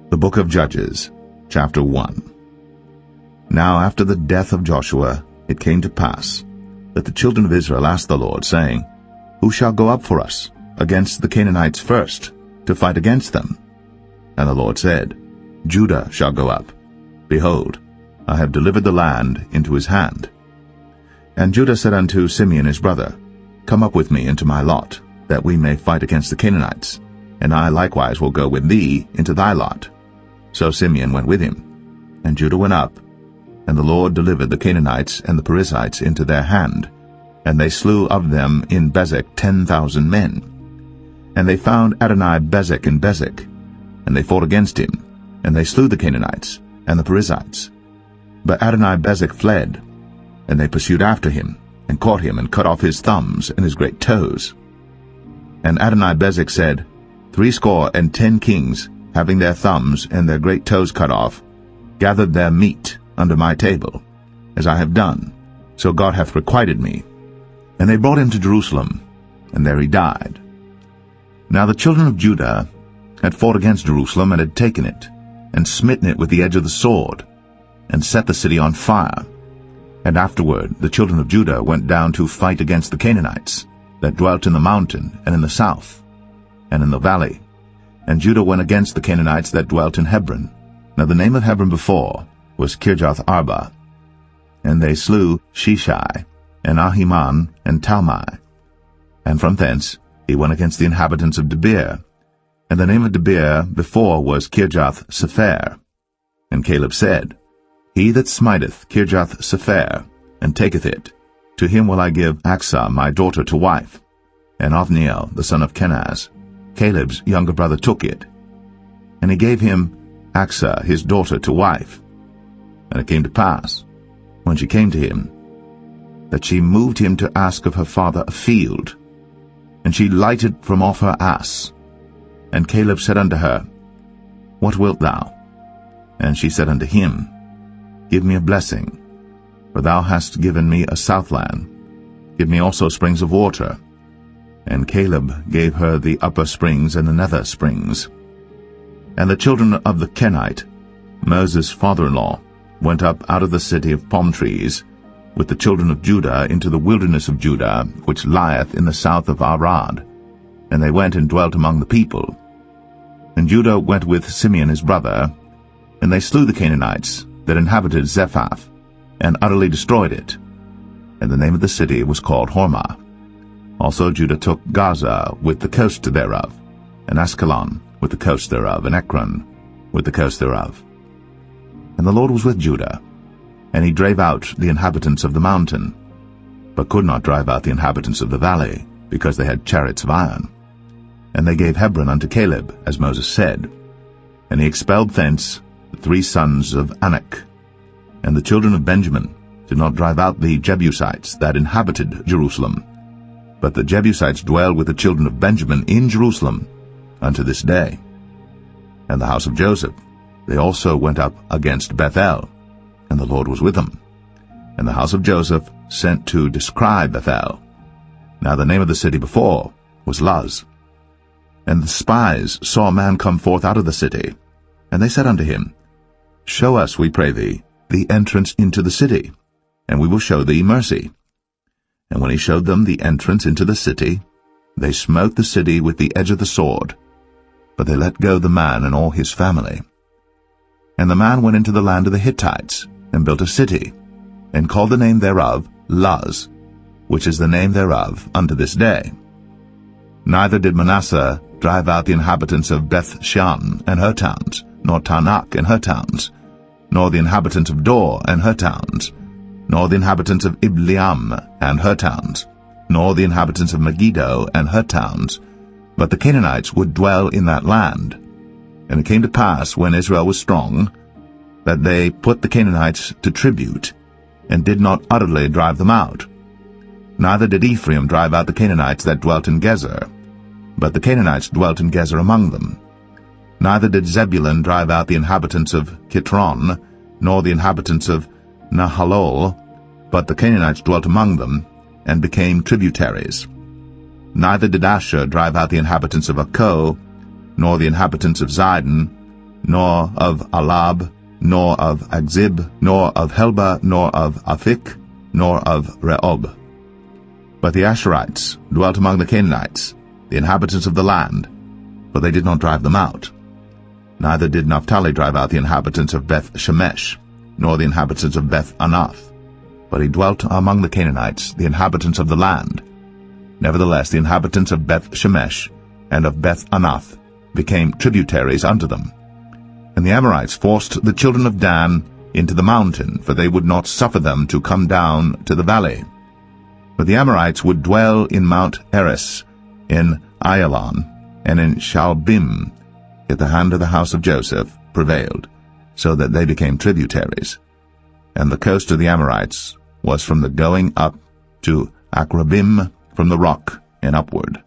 The Book of Judges, chapter 1. Now after the death of Joshua, it came to pass that the children of Israel asked the Lord, saying, Who shall go up for us against the Canaanites first, to fight against them? And the Lord said, Judah shall go up. Behold, I have delivered the land into his hand. And Judah said unto Simeon his brother, Come up with me into my lot, that we may fight against the Canaanites, and I likewise will go with thee into thy lot. So Simeon went with him, and Judah went up, and the Lord delivered the Canaanites and the Perizzites into their hand, and they slew of them in Bezek 10,000 men. And they found Adoni-Bezek in Bezek, and they fought against him, and they slew the Canaanites and the Perizzites. But Adoni-Bezek fled, and they pursued after him, and caught him, and cut off his thumbs and his great toes. And Adoni-Bezek said, 70 kings, having their thumbs and their great toes cut off, gathered their meat under my table, as I have done, so God hath requited me. And they brought him to Jerusalem, and there he died. Now the children of Judah had fought against Jerusalem, and had taken it, and smitten it with the edge of the sword, and set the city on fire. And afterward the children of Judah went down to fight against the Canaanites, that dwelt in the mountain, and in the south, and in the valley. And Judah went against the Canaanites that dwelt in Hebron. Now the name of Hebron before was Kirjath-Arba. And they slew Sheshai, and Ahiman, and Talmai. And from thence he went against the inhabitants of Debir. And the name of Debir before was Kirjath-Sepher. And Caleb said, He that smiteth Kirjath-Sepher, and taketh it, to him will I give Achsah my daughter to wife. And Othniel the son of Kenaz, Caleb's younger brother, took it. And he gave him Achsah his daughter to wife. And it came to pass, when she came to him, that she moved him to ask of her father a field. And she lighted from off her ass. And Caleb said unto her, What wilt thou? And she said unto him, Give me a blessing, for thou hast given me a southland. Give me also springs of water. And Caleb gave her the upper springs and the nether springs. And the children of the Kenite, Moses' father-in-law, went up out of the city of palm trees with the children of Judah into the wilderness of Judah, which lieth in the south of Arad. And they went and dwelt among the people. And Judah went with Simeon his brother, and they slew the Canaanites that inhabited Zephath, and utterly destroyed it. And the name of the city was called Hormah. Also Judah took Gaza with the coast thereof, and Askelon with the coast thereof, and Ekron with the coast thereof. And the Lord was with Judah, and he drave out the inhabitants of the mountain, but could not drive out the inhabitants of the valley, because they had chariots of iron. And they gave Hebron unto Caleb, as Moses said. And he expelled thence the 3 sons of Anak. And the children of Benjamin did not drive out the Jebusites that inhabited Jerusalem, but the Jebusites dwell with the children of Benjamin in Jerusalem unto this day. And the house of Joseph, they also went up against Bethel, and the Lord was with them. And the house of Joseph sent to descry Bethel. Now the name of the city before was Luz. And the spies saw a man come forth out of the city, and they said unto him, Show us, we pray thee, the entrance into the city, and we will show thee mercy. And when he showed them the entrance into the city, they smote the city with the edge of the sword, but they let go the man and all his family. And the man went into the land of the Hittites, and built a city, and called the name thereof Luz, which is the name thereof unto this day. Neither did Manasseh drive out the inhabitants of Beth-shan and her towns, nor Tanakh and her towns, nor the inhabitants of Dor and her towns, nor the inhabitants of Ibleam and her towns, nor the inhabitants of Megiddo and her towns, but the Canaanites would dwell in that land. And it came to pass, when Israel was strong, that they put the Canaanites to tribute, and did not utterly drive them out. Neither did Ephraim drive out the Canaanites that dwelt in Gezer, but the Canaanites dwelt in Gezer among them. Neither did Zebulun drive out the inhabitants of Kitron, nor the inhabitants of Nahalol, but the Canaanites dwelt among them, and became tributaries. Neither did Asher drive out the inhabitants of Akko, nor the inhabitants of Zidon, nor of Alab, nor of Agzib, nor of Helba, nor of Aphik, nor of Rehob. But the Asherites dwelt among the Canaanites, the inhabitants of the land, for they did not drive them out. Neither did Naphtali drive out the inhabitants of Beth-Shemesh, nor the inhabitants of Beth-Anath, but he dwelt among the Canaanites, the inhabitants of the land. Nevertheless the inhabitants of Beth-Shemesh and of Beth-Anath became tributaries unto them. And the Amorites forced the children of Dan into the mountain, for they would not suffer them to come down to the valley. But the Amorites would dwell in Mount Eres, in Ayalon, and in Shaalbim. Yet the hand of the house of Joseph prevailed, so that they became tributaries. And the coast of the Amorites was from the going up to Akrabim, from the rock and upward.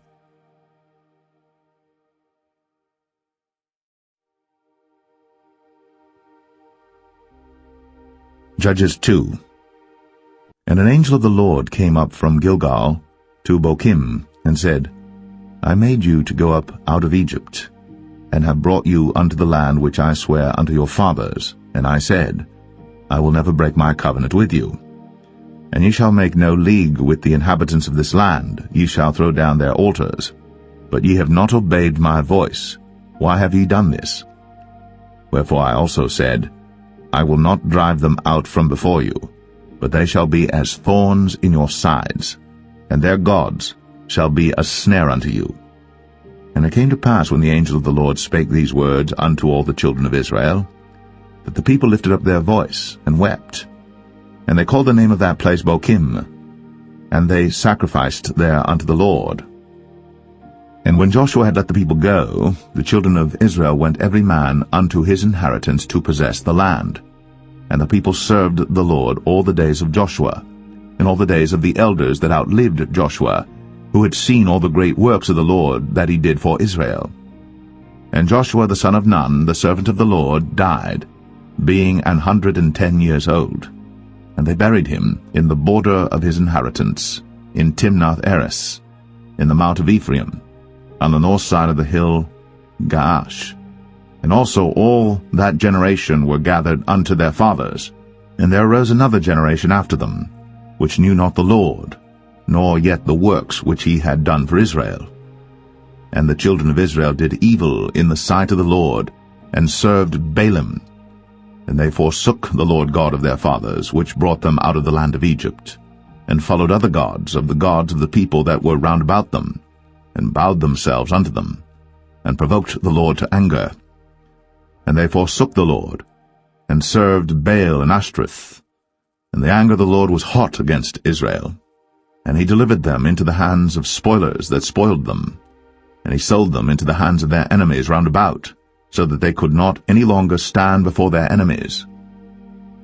Judges 2. And an angel of the Lord came up from Gilgal to Bochim, and said, I made you to go up out of Egypt, and have brought you unto the land which I swear unto your fathers. And I said, I will never break my covenant with you. And ye shall make no league with the inhabitants of this land, ye shall throw down their altars. But ye have not obeyed my voice. Why have ye done this? Wherefore I also said, I will not drive them out from before you, but they shall be as thorns in your sides, and their gods shall be a snare unto you. And it came to pass, when the angel of the Lord spake these words unto all the children of Israel, that the people lifted up their voice and wept. And they called the name of that place Bochim, and they sacrificed there unto the Lord. And when Joshua had let the people go, the children of Israel went every man unto his inheritance to possess the land. And the people served the Lord all the days of Joshua, and all the days of the elders that outlived Joshua, who had seen all the great works of the Lord that he did for Israel. And Joshua the son of Nun, the servant of the Lord, died, being 110 years old. And they buried him in the border of his inheritance, in Timnath-Eres, in the mount of Ephraim, on the north side of the hill Gaash. And also all that generation were gathered unto their fathers. And there arose another generation after them, which knew not the Lord, nor yet the works which he had done for Israel. And the children of Israel did evil in the sight of the Lord, and served Baalim. And they forsook the Lord God of their fathers, which brought them out of the land of Egypt, and followed other gods of the people that were round about them, and bowed themselves unto them, and provoked the Lord to anger. And they forsook the Lord, and served Baal and Ashtoreth. And the anger of the Lord was hot against Israel. And he delivered them into the hands of spoilers that spoiled them. And he sold them into the hands of their enemies round about, so that they could not any longer stand before their enemies.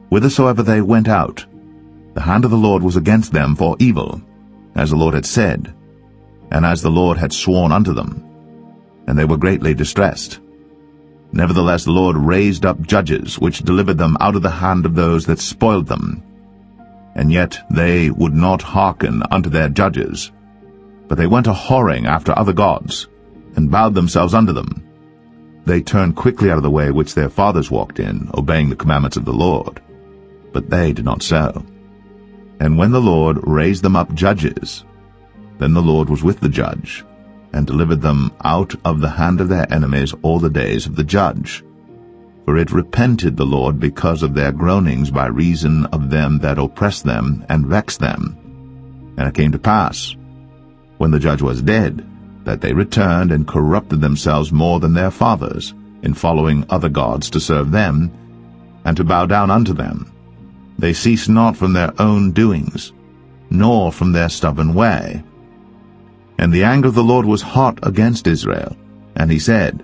Whithersoever they went out, the hand of the Lord was against them for evil, as the Lord had said, and as the Lord had sworn unto them. And they were greatly distressed. Nevertheless the Lord raised up judges, which delivered them out of the hand of those that spoiled them. And yet they would not hearken unto their judges, but they went a-whoring after other gods, and bowed themselves unto them. They turned quickly out of the way which their fathers walked in, obeying the commandments of the Lord. But they did not so. And when the Lord raised them up judges, then the Lord was with the judge, and delivered them out of the hand of their enemies all the days of the judge. For it repented the Lord because of their groanings by reason of them that oppressed them and vexed them. And it came to pass, when the judge was dead, that they returned and corrupted themselves more than their fathers, in following other gods to serve them, and to bow down unto them. They ceased not from their own doings, nor from their stubborn way. And the anger of the Lord was hot against Israel, and he said,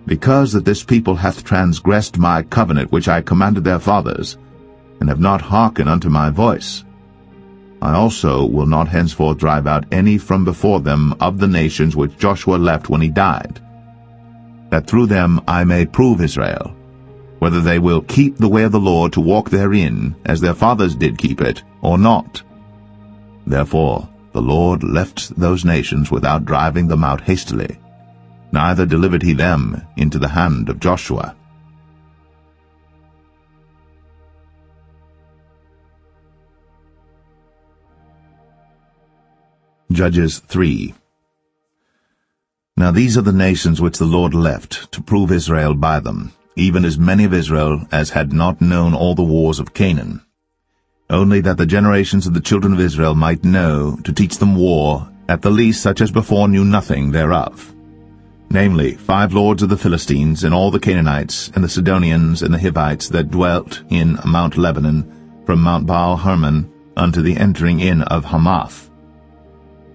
Because that this people hath transgressed my covenant which I commanded their fathers, and have not hearkened unto my voice, I also will not henceforth drive out any from before them of the nations which Joshua left when he died, that through them I may prove Israel, whether they will keep the way of the Lord to walk therein, as their fathers did keep it, or not. Therefore the Lord left those nations without driving them out hastily, neither delivered he them into the hand of Joshua. Judges 3. Now these are the nations which the Lord left, to prove Israel by them, even as many of Israel as had not known all the wars of Canaan. Only that the generations of the children of Israel might know, to teach them war, at the least such as before knew nothing thereof. Namely, 5 lords of the Philistines, and all the Canaanites, and the Sidonians, and the Hivites that dwelt in Mount Lebanon, from Mount Baal-Hermon unto the entering in of Hamath.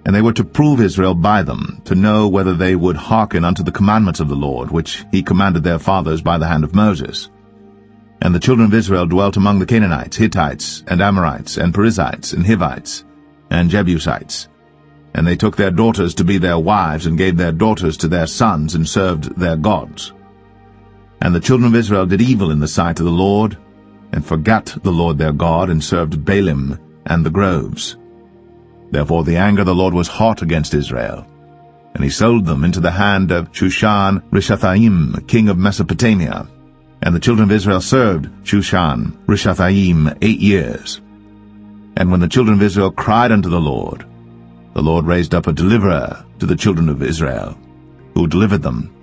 And they were to prove Israel by them, to know whether they would hearken unto the commandments of the Lord, which he commanded their fathers by the hand of Moses. And the children of Israel dwelt among the Canaanites, Hittites, and Amorites, and Perizzites, and Hivites, and Jebusites. And they took their daughters to be their wives, and gave their daughters to their sons, and served their gods. And the children of Israel did evil in the sight of the Lord, and forgat the Lord their God, and served Baalim and the groves. Therefore the anger of the Lord was hot against Israel, and he sold them into the hand of Shushan-Rishathaim, king of Mesopotamia. And the children of Israel served Shushan-Rishathaim 8 years. And when the children of Israel cried unto the Lord raised up a deliverer to the children of Israel, who delivered them,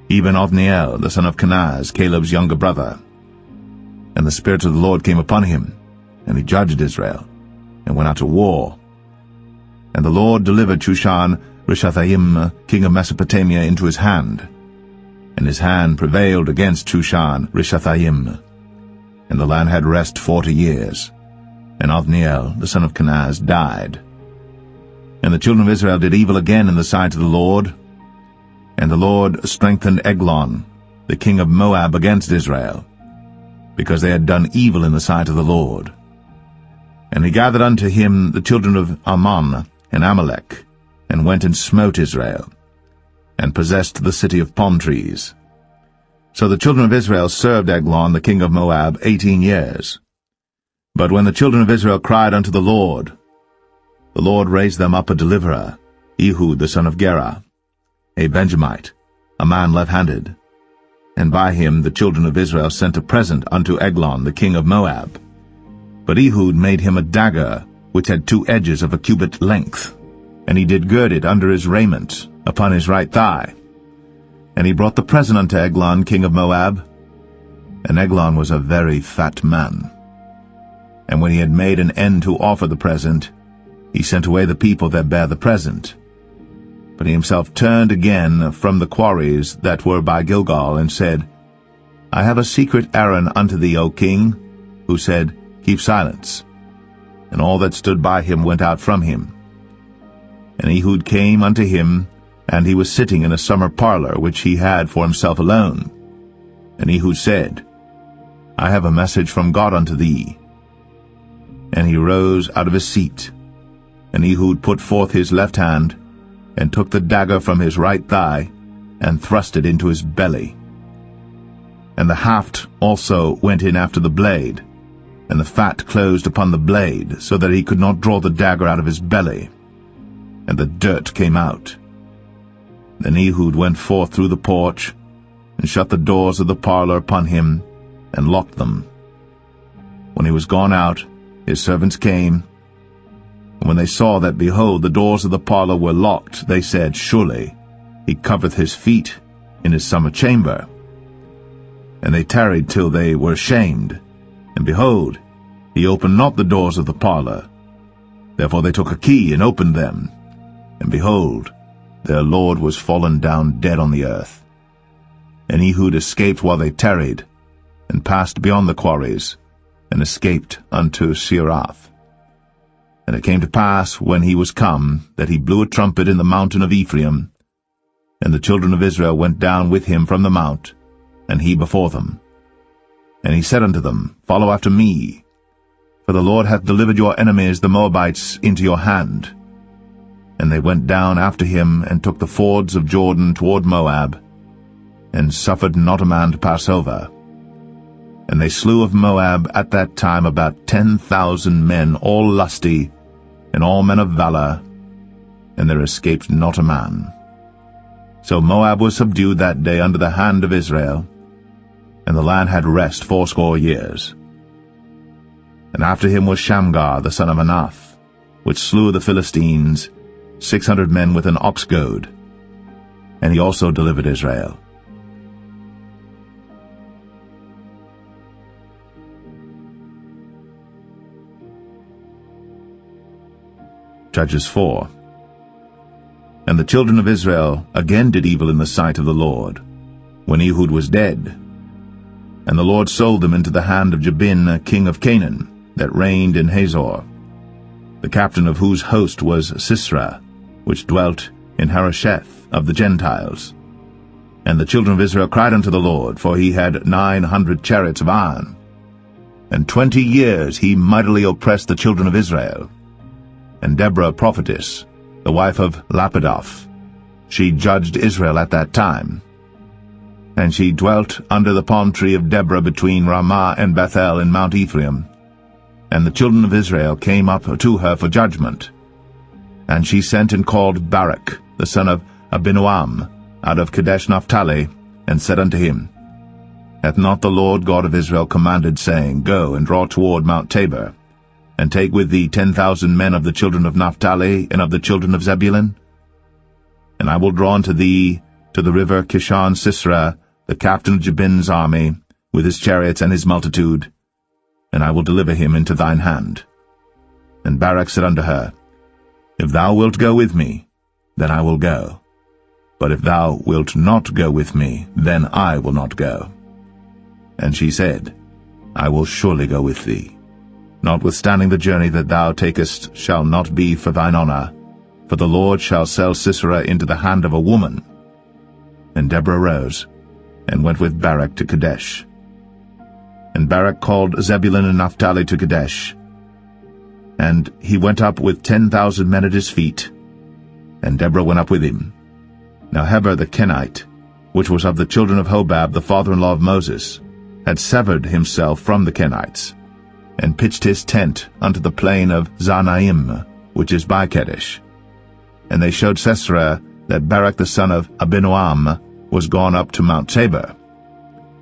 even Othniel, the son of Kenaz, Caleb's younger brother. And the Spirit of the Lord came upon him, and he judged Israel, and went out to war. And the Lord delivered Shushan-Rishathaim, king of Mesopotamia, into his hand. And his hand prevailed against Shushan-Rishathaim. And the land had rest 40 years. And Othniel, the son of Kenaz, died. And the children of Israel did evil again in the sight of the Lord. And the Lord strengthened Eglon, the king of Moab, against Israel, because they had done evil in the sight of the Lord. And he gathered unto him the children of Ammon and Amalek, and went and smote Israel, and possessed the city of palm trees. So the children of Israel served Eglon the king of Moab 18 years. But when the children of Israel cried unto the Lord raised them up a deliverer, Ehud the son of Gera, a Benjamite, a man left-handed. And by him the children of Israel sent a present unto Eglon the king of Moab. But Ehud made him a dagger, which had 2 edges of a cubit length, and he did gird it under his raiment, upon his right thigh. And he brought the present unto Eglon king of Moab, and Eglon was a very fat man. And when he had made an end to offer the present, he sent away the people that bare the present. But he himself turned again from the quarries that were by Gilgal, and said, I have a secret errand unto thee, O king. Who said, Keep silence. And all that stood by him went out from him. And Ehud came unto him, and he was sitting in a summer parlor, which he had for himself alone. And Ehud said, I have a message from God unto thee. And he rose out of his seat. And Ehud put forth his left hand, and took the dagger from his right thigh, and thrust it into his belly. And the haft also went in after the blade, and the fat closed upon the blade, so that he could not draw the dagger out of his belly. And the dirt came out. Then Ehud went forth through the porch, and shut the doors of the parlor upon him, and locked them. When he was gone out, his servants came, and when they saw that, behold, the doors of the parlor were locked, they said, Surely he covereth his feet in his summer chamber. And they tarried till they were ashamed. And behold, he opened not the doors of the parlor. Therefore they took a key and opened them. And behold, their lord was fallen down dead on the earth. And Ehud escaped while they tarried, and passed beyond the quarries, and escaped unto Seirath. And it came to pass, when he was come, that he blew a trumpet in the mountain of Ephraim. And the children of Israel went down with him from the mount, and he before them. And he said unto them, Follow after me, for the Lord hath delivered your enemies the Moabites into your hand. And they went down after him, and took the fords of Jordan toward Moab, and suffered not a man to pass over. And they slew of Moab at that time about 10,000 men, all lusty, and all men of valor, and there escaped not a man. So Moab was subdued that day under the hand of Israel, and the land had rest 80 years. And after him was Shamgar the son of Anath, which slew the Philistines, 600 men with an ox goad. And he also delivered Israel. Judges 4. And the children of Israel again did evil in the sight of the Lord, when Ehud was dead. And the Lord sold them into the hand of Jabin, king of Canaan, that reigned in Hazor, the captain of whose host was Sisera, which dwelt in Harosheth of the Gentiles. And the children of Israel cried unto the Lord, for he had 900 chariots of iron. And 20 years he mightily oppressed the children of Israel. And Deborah prophetess, the wife of Lapidoth, she judged Israel at that time. And she dwelt under the palm tree of Deborah between Ramah and Bethel in Mount Ephraim. And the children of Israel came up to her for judgment. And she sent and called Barak, the son of Abinoam, out of Kadesh Naphtali, and said unto him, Hath not the Lord God of Israel commanded, saying, Go and draw toward Mount Tabor, and take with thee 10,000 men of the children of Naphtali and of the children of Zebulun? And I will draw unto thee to the river Kishon Sisera, the captain of Jabin's army, with his chariots and his multitude, and I will deliver him into thine hand. And Barak said unto her, If thou wilt go with me, then I will go. But if thou wilt not go with me, then I will not go. And she said, I will surely go with thee. Notwithstanding the journey that thou takest shall not be for thine honor, for the Lord shall sell Sisera into the hand of a woman. And Deborah rose, and went with Barak to Kadesh. And Barak called Zebulun and Naphtali to Kadesh. And he went up with 10,000 men at his feet, and Deborah went up with him. Now Heber the Kenite, which was of the children of Hobab the father-in-law of Moses, had severed himself from the Kenites, and pitched his tent unto the plain of Zanaim, which is by Kadesh. And they showed Sisera that Barak the son of Abinoam was gone up to Mount Tabor.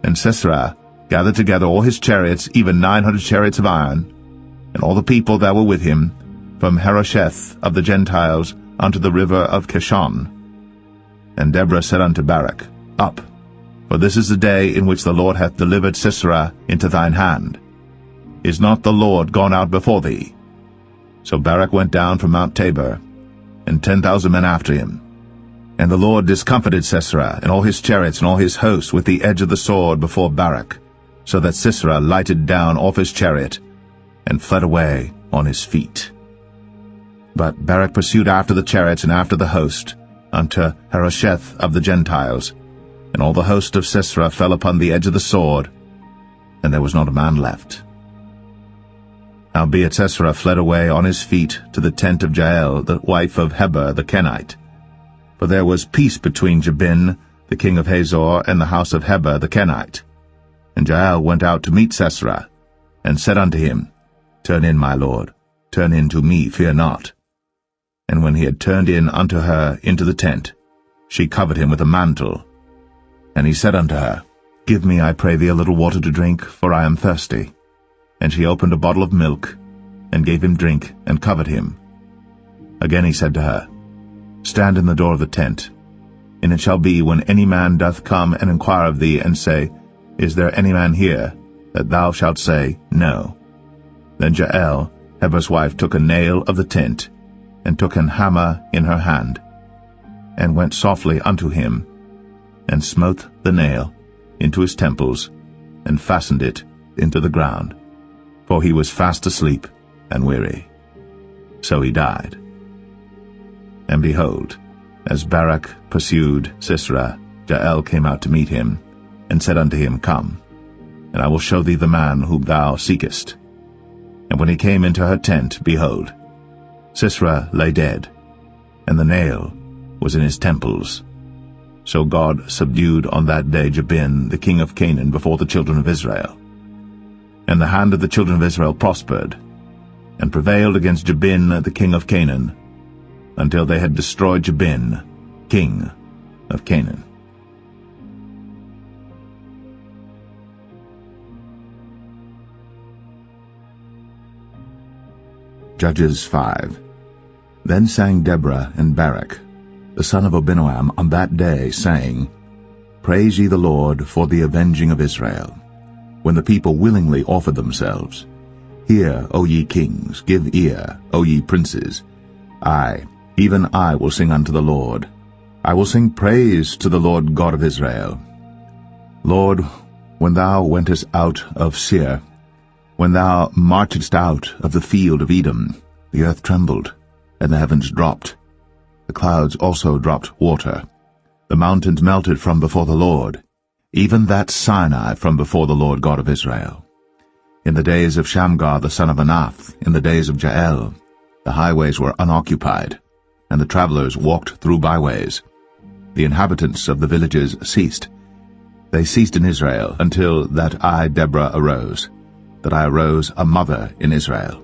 And Sisera gathered together all his chariots, even 900 chariots of iron, and all the people that were with him, from Harosheth of the Gentiles unto the river of Kishon. And Deborah said unto Barak, Up, for this is the day in which the Lord hath delivered Sisera into thine hand. Is not the Lord gone out before thee? So Barak went down from Mount Tabor, and 10,000 men after him. And the Lord discomfited Sisera and all his chariots and all his hosts with the edge of the sword before Barak, so that Sisera lighted down off his chariot, and fled away on his feet. But Barak pursued after the chariots and after the host, unto Harosheth of the Gentiles, and all the host of Sisera fell upon the edge of the sword, and there was not a man left. Howbeit Sisera fled away on his feet to the tent of Jael, the wife of Heber the Kenite. For there was peace between Jabin, the king of Hazor, and the house of Heber the Kenite. And Jael went out to meet Sisera, and said unto him, Turn in, my lord, turn in to me, fear not. And when he had turned in unto her into the tent, she covered him with a mantle. And he said unto her, Give me, I pray thee, a little water to drink, for I am thirsty. And she opened a bottle of milk, and gave him drink, and covered him. Again he said to her, Stand in the door of the tent. And it shall be, when any man doth come and inquire of thee, and say, Is there any man here? That thou shalt say, No. Then Jael, Heber's wife, took a nail of the tent, and took an hammer in her hand, and went softly unto him, and smote the nail into his temples, and fastened it into the ground, for he was fast asleep and weary. So he died. And behold, as Barak pursued Sisera, Jael came out to meet him, and said unto him, Come, and I will show thee the man whom thou seekest. And when he came into her tent, behold, Sisera lay dead, and the nail was in his temples. So God subdued on that day Jabin, the king of Canaan, before the children of Israel. And the hand of the children of Israel prospered, and prevailed against Jabin, the king of Canaan, until they had destroyed Jabin, king of Canaan. Judges 5. Then sang Deborah and Barak, the son of Abinoam, on that day, saying, Praise ye the Lord for the avenging of Israel, when the people willingly offered themselves. Hear, O ye kings, give ear, O ye princes. I, even I, will sing unto the Lord. I will sing praise to the Lord God of Israel. Lord, when thou wentest out of Seir, when thou marchedst out of the field of Edom, the earth trembled, and the heavens dropped. The clouds also dropped water. The mountains melted from before the Lord, even that Sinai from before the Lord God of Israel. In the days of Shamgar the son of Anath, in the days of Jael, the highways were unoccupied, and the travelers walked through byways. The inhabitants of the villages ceased. They ceased in Israel until that I, Deborah, arose, that I arose a mother in Israel.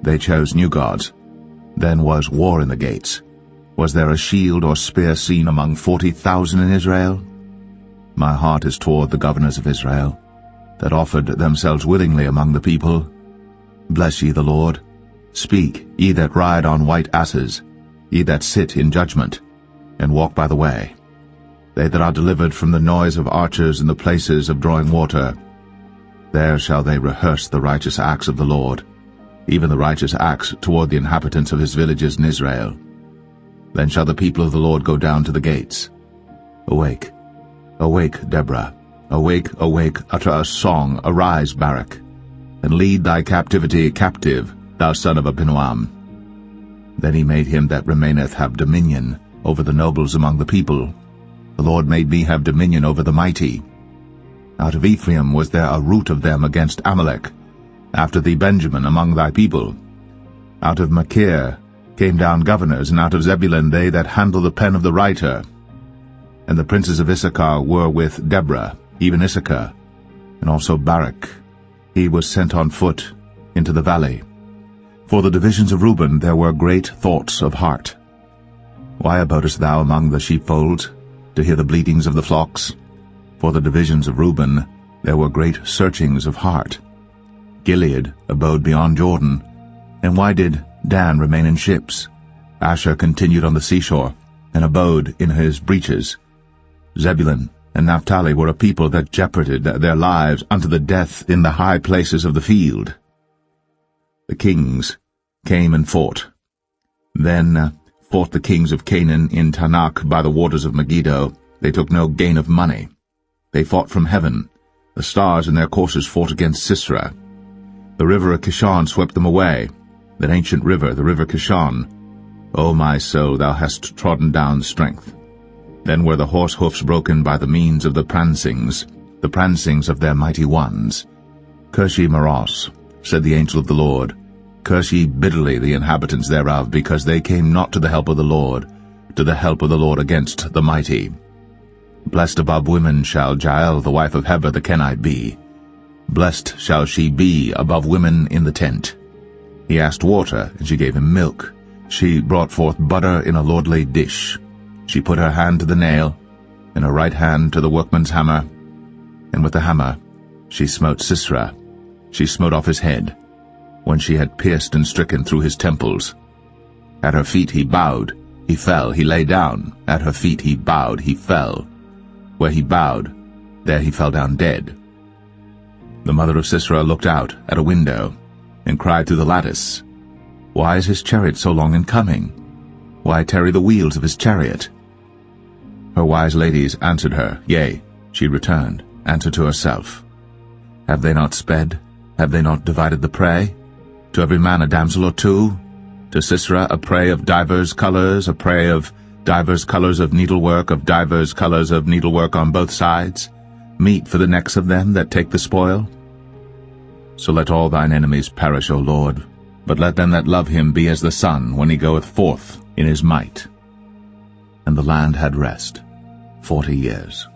They chose new gods. Then was war in the gates. Was there a shield or spear seen among 40,000 in Israel? My heart is toward the governors of Israel, that offered themselves willingly among the people. Bless ye the Lord. Speak, ye that ride on white asses, ye that sit in judgment, and walk by the way. They that are delivered from the noise of archers in the places of drawing water, there shall they rehearse the righteous acts of the Lord, even the righteous acts toward the inhabitants of his villages in Israel. Then shall the people of the Lord go down to the gates. Awake, awake, Deborah. Awake, awake, utter a song, arise, Barak, and lead thy captivity captive, thou son of Abinoam. Then he made him that remaineth have dominion over the nobles among the people. The Lord made me have dominion over the mighty. Out of Ephraim was there a root of them against Amalek, after thee Benjamin among thy people. Out of Machir came down governors, and out of Zebulun they that handle the pen of the writer. And the princes of Issachar were with Deborah, even Issachar, and also Barak. He was sent on foot into the valley. For the divisions of Reuben there were great thoughts of heart. Why abodest thou among the sheepfolds, to hear the bleatings of the flocks? For the divisions of Reuben there were great searchings of heart. Gilead abode beyond Jordan. And why did Dan remain in ships? Asher continued on the seashore, and abode in his breaches. Zebulun and Naphtali were a people that jeoparded their lives unto the death in the high places of the field. The kings came and fought. Then fought the kings of Canaan in Tanakh by the waters of Megiddo. They took no gain of money. They fought from heaven. The stars in their courses fought against Sisera. The river of Kishon swept them away, that ancient river, the river Kishon. O my soul, thou hast trodden down strength. Then were the horse hoofs broken by the means of the prancings of their mighty ones. Curse ye Maros, said the angel of the Lord. Curse ye bitterly the inhabitants thereof, because they came not to the help of the Lord, to the help of the Lord against the mighty. Blessed above women shall Jael the wife of Heber the Kenite be. Blessed shall she be above women in the tent. He asked water, and she gave him milk. She brought forth butter in a lordly dish. She put her hand to the nail, and her right hand to the workman's hammer. And with the hammer she smote Sisera. She smote off his head, when she had pierced and stricken through his temples. At her feet he bowed, he fell, he lay down. At her feet he bowed, he fell. Where he bowed, there he fell down dead. The mother of Sisera looked out at a window, and cried through the lattice, Why is his chariot so long in coming? Why tarry the wheels of his chariot? Her wise ladies answered her, yea, she returned, answered to herself. Have they not sped? Have they not divided the prey? To every man a damsel or two? To Sisera a prey of divers colors, a prey of divers colors of needlework, of divers colors of needlework on both sides, meat for the necks of them that take the spoil? So let all thine enemies perish, O Lord, but let them that love him be as the sun when he goeth forth in his might. And the land had rest 40 years.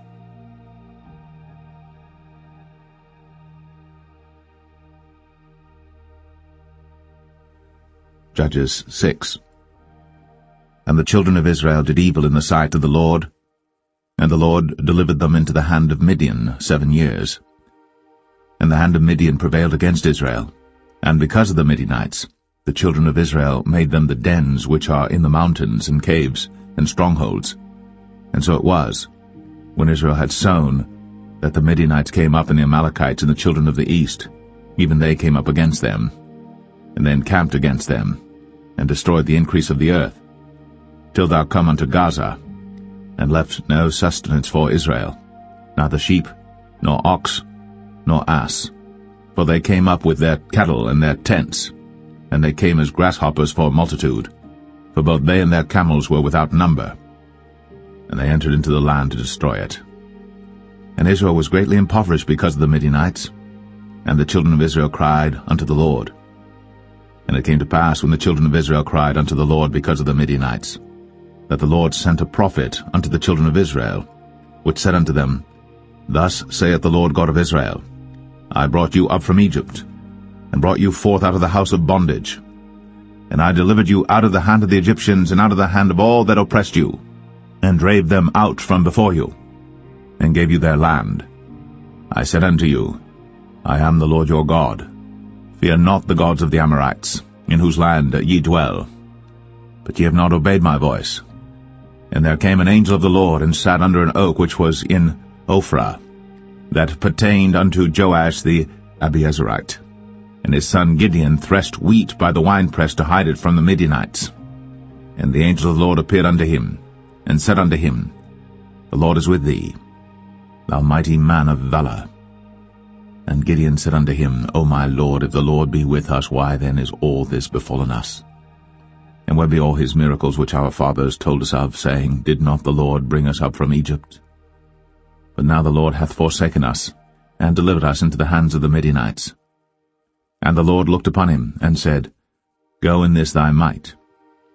Judges 6. And the children of Israel did evil in the sight of the Lord, and the Lord delivered them into the hand of Midian 7 years. And the hand of Midian prevailed against Israel, and because of the Midianites the children of Israel made them the dens which are in the mountains and caves and strongholds. And so it was, when Israel had sown, that the Midianites came up, and the Amalekites and the children of the east, even they came up against them, and then camped against them, and destroyed the increase of the earth, till thou come unto Gaza, and left no sustenance for Israel, neither sheep, nor ox, nor ass. For they came up with their cattle and their tents, and they came as grasshoppers for multitude, for both they and their camels were without number. And they entered into the land to destroy it. And Israel was greatly impoverished because of the Midianites, and the children of Israel cried unto the Lord. And it came to pass, when the children of Israel cried unto the Lord because of the Midianites, that the Lord sent a prophet unto the children of Israel, which said unto them, Thus saith the Lord God of Israel, I brought you up from Egypt, and brought you forth out of the house of bondage. And I delivered you out of the hand of the Egyptians, and out of the hand of all that oppressed you, and drave them out from before you, and gave you their land. I said unto you, I am the Lord your God. Fear not the gods of the Amorites, in whose land ye dwell. But ye have not obeyed my voice. And there came an angel of the Lord, and sat under an oak which was in Ophrah, that pertained unto Joash the Abiezrite. And his son Gideon threshed wheat by the winepress to hide it from the Midianites. And the angel of the Lord appeared unto him, and said unto him, The Lord is with thee, thou mighty man of valor. And Gideon said unto him, O my Lord, if the Lord be with us, why then is all this befallen us? And where be all his miracles which our fathers told us of, saying, Did not the Lord bring us up from Egypt? But now the Lord hath forsaken us, and delivered us into the hands of the Midianites. And the Lord looked upon him, and said, Go in this thy might,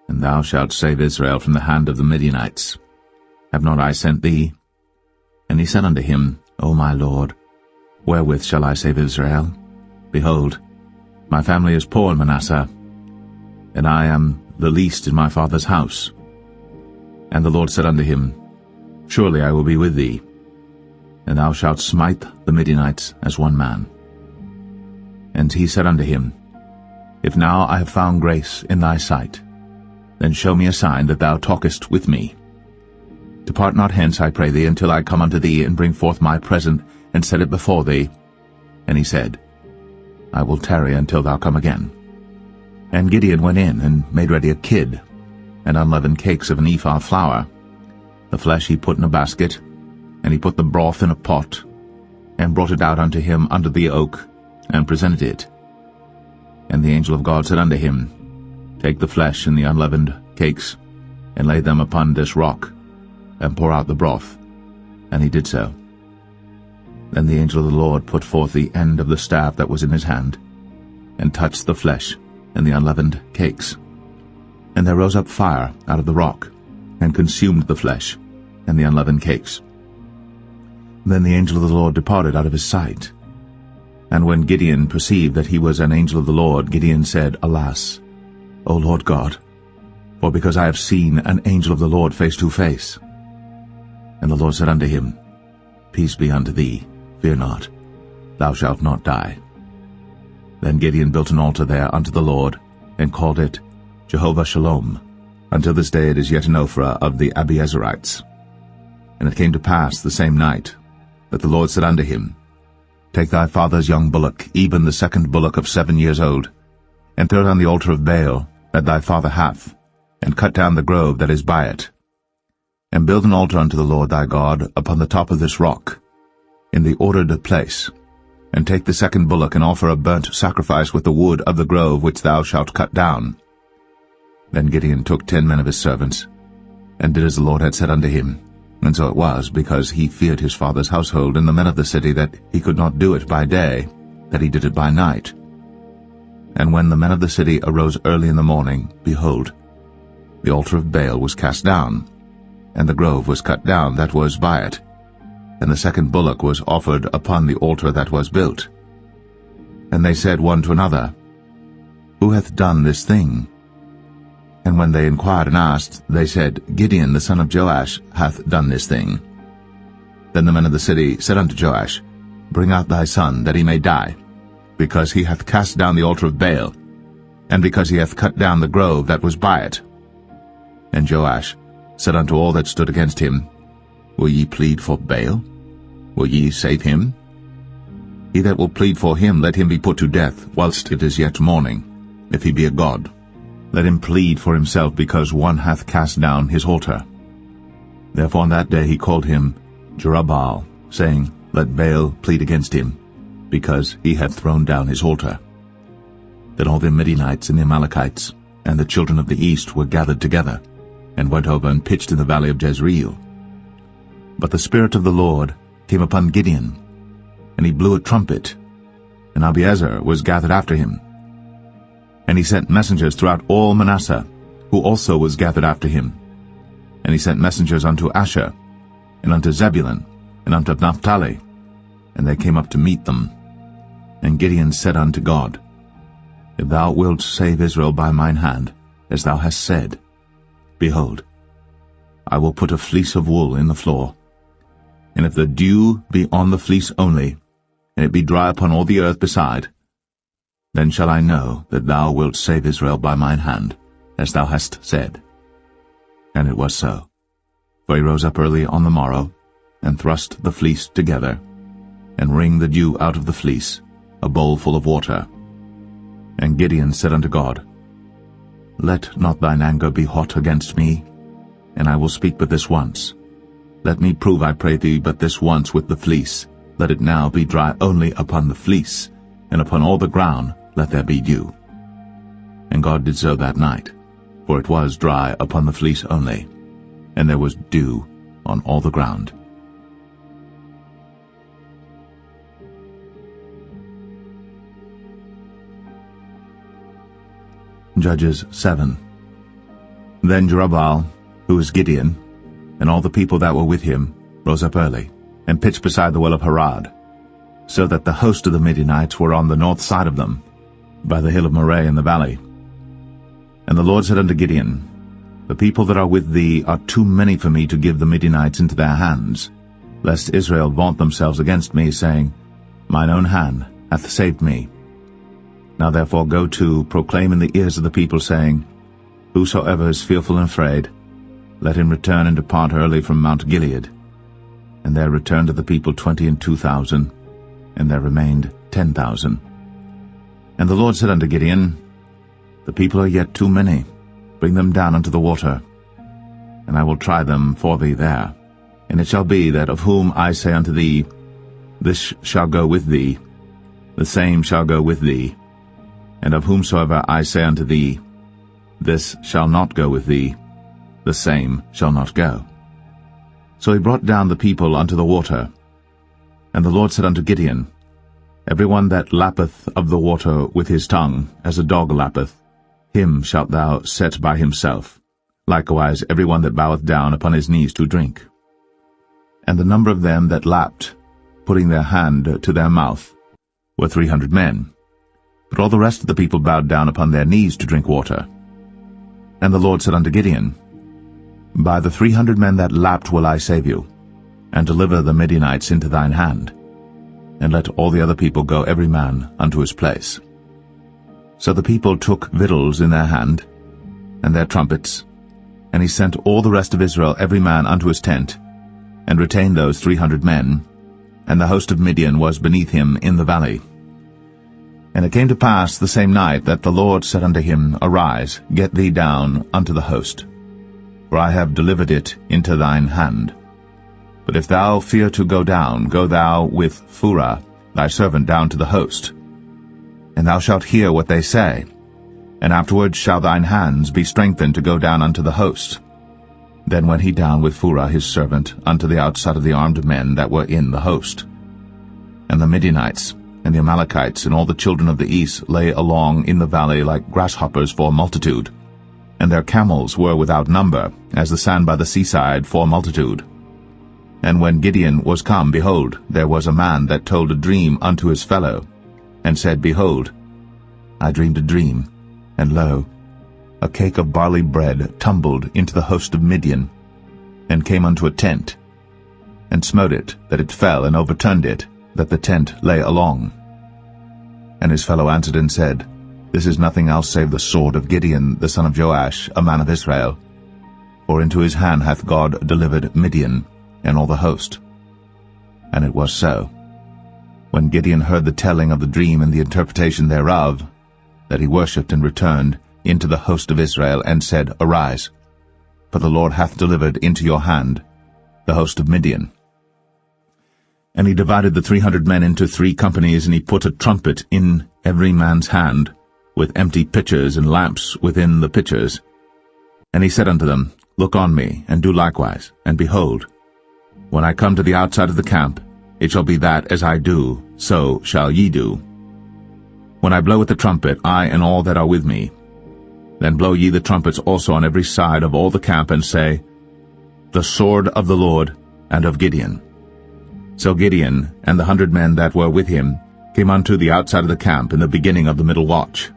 and thou shalt save Israel from the hand of the Midianites. Have not I sent thee? And he said unto him, O my Lord, wherewith shall I save Israel? Behold, my family is poor in Manasseh, and I am the least in my father's house. And the Lord said unto him, Surely I will be with thee, and thou shalt smite the Midianites as one man. And he said unto him, If now I have found grace in thy sight, then show me a sign that thou talkest with me. Depart not hence, I pray thee, until I come unto thee, and bring forth my present, and set it before thee. And he said, I will tarry until thou come again. And Gideon went in, and made ready a kid, and unleavened cakes of an ephah of flour. The flesh he put in a basket, and he put the broth in a pot, and brought it out unto him under the oak, and presented it. And the angel of God said unto him, Take the flesh and the unleavened cakes, and lay them upon this rock, and pour out the broth. And he did so. Then the angel of the Lord put forth the end of the staff that was in his hand, and touched the flesh and the unleavened cakes. And there rose up fire out of the rock, and consumed the flesh and the unleavened cakes. Then the angel of the Lord departed out of his sight. And when Gideon perceived that he was an angel of the Lord, Gideon said, Alas, O Lord God, for because I have seen an angel of the Lord face to face. And the Lord said unto him, Peace be unto thee, fear not, thou shalt not die. Then Gideon built an altar there unto the Lord, and called it Jehovah Shalom. Until this day it is yet in Ophrah of the Abiezrites. And it came to pass the same night, that the Lord said unto him, Take thy father's young bullock, even the second bullock of 7 years old, and throw it on the altar of Baal that thy father hath, and cut down the grove that is by it. And build an altar unto the Lord thy God upon the top of this rock, in the ordered place, and take the second bullock, and offer a burnt sacrifice with the wood of the grove which thou shalt cut down. Then Gideon took 10 men of his servants, and did as the Lord had said unto him. And so it was, because he feared his father's household and the men of the city, that he could not do it by day, that he did it by night. And when the men of the city arose early in the morning, behold, the altar of Baal was cast down, and the grove was cut down that was by it, and the second bullock was offered upon the altar that was built. And they said one to another, Who hath done this thing? And when they inquired and asked, they said, Gideon the son of Joash hath done this thing. Then the men of the city said unto Joash, Bring out thy son, that he may die, because he hath cast down the altar of Baal. and because he hath cut down the grove that was by it. And Joash said unto all that stood against him, Will ye plead for Baal? Will ye save him? He that will plead for him, let him be put to death, whilst it is yet morning, if he be a god. Let him plead for himself, because one hath cast down his altar. Therefore on that day he called him Jerubbaal, saying, Let Baal plead against him, because he hath thrown down his altar. Then all the Midianites and the Amalekites and the children of the east were gathered together, and went over and pitched in the valley of Jezreel. But the Spirit of the Lord came upon Gideon, and he blew a trumpet, and Abiezer was gathered after him. And he sent messengers throughout all Manasseh, who also was gathered after him. And he sent messengers unto Asher, and unto Zebulun, and unto Naphtali, and they came up to meet them. And Gideon said unto God, If thou wilt save Israel by mine hand, as thou hast said, behold, I will put a fleece of wool in the floor. And if the dew be on the fleece only, and it be dry upon all the earth beside, then shall I know that thou wilt save Israel by mine hand, as thou hast said. And it was so. For he rose up early on the morrow, and thrust the fleece together, and wringed the dew out of the fleece, a bowl full of water. And Gideon said unto God, Let not thine anger be hot against me, and I will speak but this once. Let me prove, I pray thee, but this once with the fleece. Let it now be dry only upon the fleece, and upon all the ground let there be dew. And God did so that night, for it was dry upon the fleece only, and there was dew on all the ground. Judges 7. Then Jerubbaal, who was Gideon, and all the people that were with him, rose up early, and pitched beside the well of Harad, so that the host of the Midianites were on the north side of them, by the hill of Moreh in the valley. And the Lord said unto Gideon, The people that are with thee are too many for me to give the Midianites into their hands, lest Israel vaunt themselves against me, saying, Mine own hand hath saved me. Now therefore go to, proclaim in the ears of the people, saying, Whosoever is fearful and afraid, let him return and depart early from Mount Gilead. And there returned to the people 22,000, and there remained 10,000. And the Lord said unto Gideon, The people are yet too many. Bring them down unto the water, and I will try them for thee there. And it shall be that of whom I say unto thee, This shall go with thee, the same shall go with thee. And of whomsoever I say unto thee, This shall not go with thee, the same shall not go. So he brought down the people unto the water. And the Lord said unto Gideon, Every one that lappeth of the water with his tongue, as a dog lappeth, him shalt thou set by himself. Likewise every one that boweth down upon his knees to drink. And the number of them that lapped, putting their hand to their mouth, were 300 men. But all the rest of the people bowed down upon their knees to drink water. And the Lord said unto Gideon, By the 300 men that lapped will I save you, and deliver the Midianites into thine hand. And let all the other people go every man unto his place. So the people took victuals in their hand, and their trumpets, and he sent all the rest of Israel every man unto his tent, and retained those 300 men, and the host of Midian was beneath him in the valley. And it came to pass the same night that the Lord said unto him, Arise, get thee down unto the host, for I have delivered it into thine hand. But if thou fear to go down, go thou with Phurah thy servant down to the host. And thou shalt hear what they say, and afterward shall thine hands be strengthened to go down unto the host. Then went he down with Phurah his servant unto the outside of the armed men that were in the host. And the Midianites, and the Amalekites, and all the children of the east lay along in the valley like grasshoppers for multitude, and their camels were without number, as the sand by the seaside for multitude. And when Gideon was come, behold, there was a man that told a dream unto his fellow, and said, Behold, I dreamed a dream, and lo, a cake of barley bread tumbled into the host of Midian, and came unto a tent, and smote it, that it fell, and overturned it, that the tent lay along. And his fellow answered and said, This is nothing else save the sword of Gideon the son of Joash, a man of Israel. For into his hand hath God delivered Midian, and all the host. And it was so, when Gideon heard the telling of the dream and the interpretation thereof, that he worshipped and returned into the host of Israel, and said, Arise, for the Lord hath delivered into your hand the host of Midian. And he divided the 300 men into 3 companies, and he put a trumpet in every man's hand, with empty pitchers and lamps within the pitchers. And he said unto them, Look on me, and do likewise, and behold, when I come to the outside of the camp, it shall be that as I do, so shall ye do. When I blow with the trumpet, I and all that are with me, then blow ye the trumpets also on every side of all the camp, and say, The sword of the Lord and of Gideon. So Gideon and the 100 men that were with him came unto the outside of the camp in the beginning of the middle watch.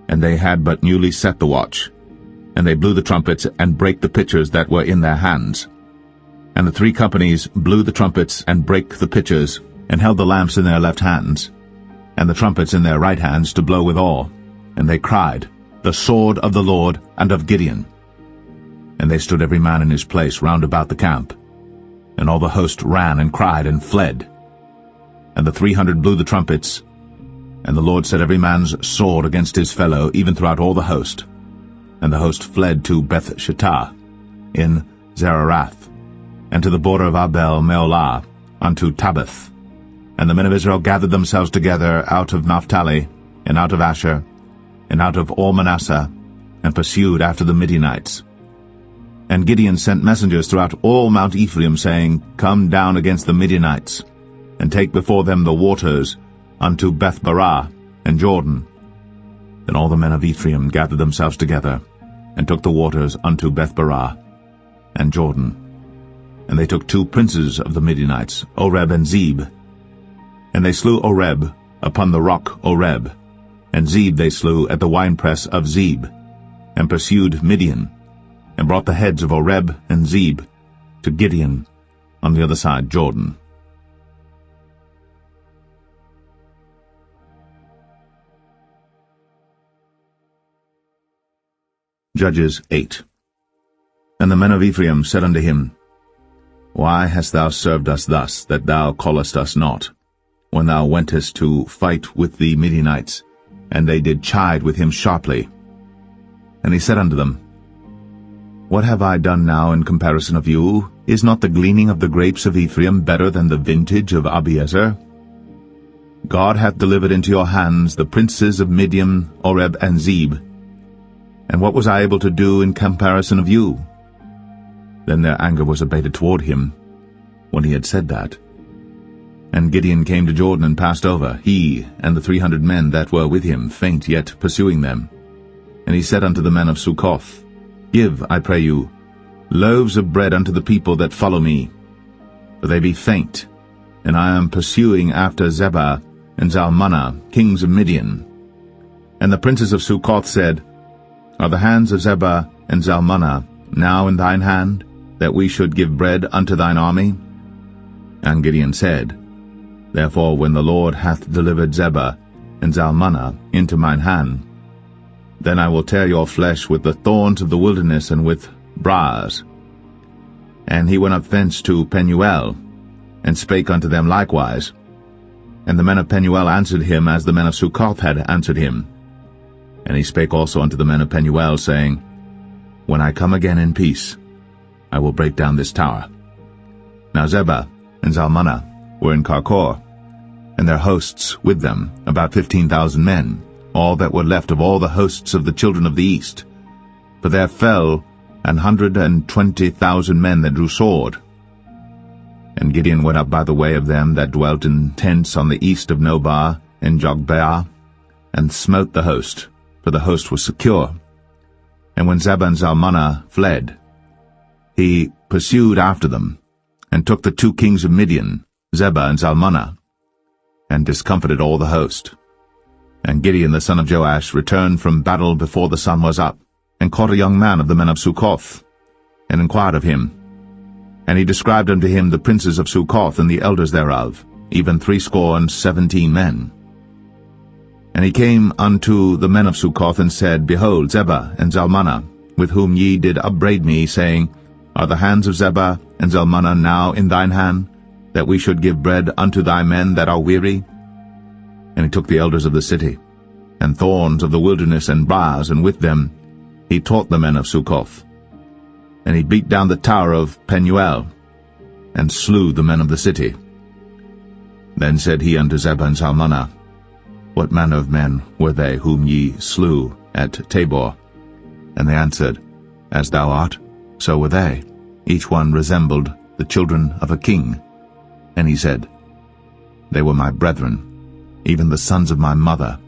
And they had but newly set the watch, and they blew the trumpets, and brake the pitchers that were in their hands. And the 3 companies blew the trumpets, and brake the pitchers, and held the lamps in their left hands, and the trumpets in their right hands, to blow withal. And they cried, The sword of the Lord and of Gideon. And they stood every man in his place round about the camp. And all the host ran and cried and fled. And the 300 blew the trumpets, and the Lord set every man's sword against his fellow, even throughout all the host. And the host fled to Beth-shittah in Zararath, and to the border of Abel-meholah, unto Tabbath. And the men of Israel gathered themselves together out of Naphtali, and out of Asher, and out of all Manasseh, and pursued after the Midianites. And Gideon sent messengers throughout all Mount Ephraim, saying, Come down against the Midianites, and take before them the waters unto Beth-barah and Jordan. Then all the men of Ephraim gathered themselves together, and took the waters unto Beth-barah and Jordan. And they took 2 princes of the Midianites, Oreb and Zeb. And they slew Oreb upon the rock Oreb, and Zeb they slew at the winepress of Zeb, and pursued Midian, and brought the heads of Oreb and Zeb to Gideon on the other side Jordan. Judges 8. And the men of Ephraim said unto him, Why hast thou served us thus, that thou callest us not, when thou wentest to fight with the Midianites? And they did chide with him sharply. And he said unto them, What have I done now in comparison of you? Is not the gleaning of the grapes of Ephraim better than the vintage of Abiezer? God hath delivered into your hands the princes of Midian, Oreb and Zeb. And what was I able to do in comparison of you? Then their anger was abated toward him, when he had said that. And Gideon came to Jordan and passed over, he and the 300 men that were with him, faint yet pursuing them. And he said unto the men of Succoth, Give, I pray you, loaves of bread unto the people that follow me, for they be faint, and I am pursuing after Zebah and Zalmunna, kings of Midian. And the princes of Succoth said, Are the hands of Zebah and Zalmunna now in thine hand, that we should give bread unto thine army? And Gideon said, Therefore when the Lord hath delivered Zebah and Zalmunna into mine hand, then I will tear your flesh with the thorns of the wilderness and with briars. And he went up thence to Penuel, and spake unto them likewise. And the men of Penuel answered him as the men of Succoth had answered him. And he spake also unto the men of Penuel, saying, When I come again in peace, I will break down this tower. Now Zebah and Zalmunna were in Karkor, and their hosts with them, about 15,000 men, all that were left of all the hosts of the children of the east. For there fell 120,000 men that drew sword. And Gideon went up by the way of them that dwelt in tents on the east of Nobah and Jogbeah, and smote the host, for the host was secure. And when Zebah and Zalmunna fled, he pursued after them, and took the 2 kings of Midian, Zebah and Zalmunna, and discomfited all the host. And Gideon the son of Joash returned from battle before the sun was up, and caught a young man of the men of Succoth, and inquired of him. And he described unto him the princes of Succoth and the elders thereof, even 70 men. And he came unto the men of Succoth, and said, Behold, Zebah and Zalmunna, with whom ye did upbraid me, saying, Are the hands of Zebah and Zalmunna now in thine hand, that we should give bread unto thy men that are weary? And he took the elders of the city, and thorns of the wilderness, and briars, and with them he taught the men of Succoth. And he beat down the tower of Penuel, and slew the men of the city. Then said he unto Zebah and Zalmunna, What manner of men were they whom ye slew at Tabor? And they answered, As thou art, so were they. Each one resembled the children of a king. And he said, They were my brethren, even the sons of my mother.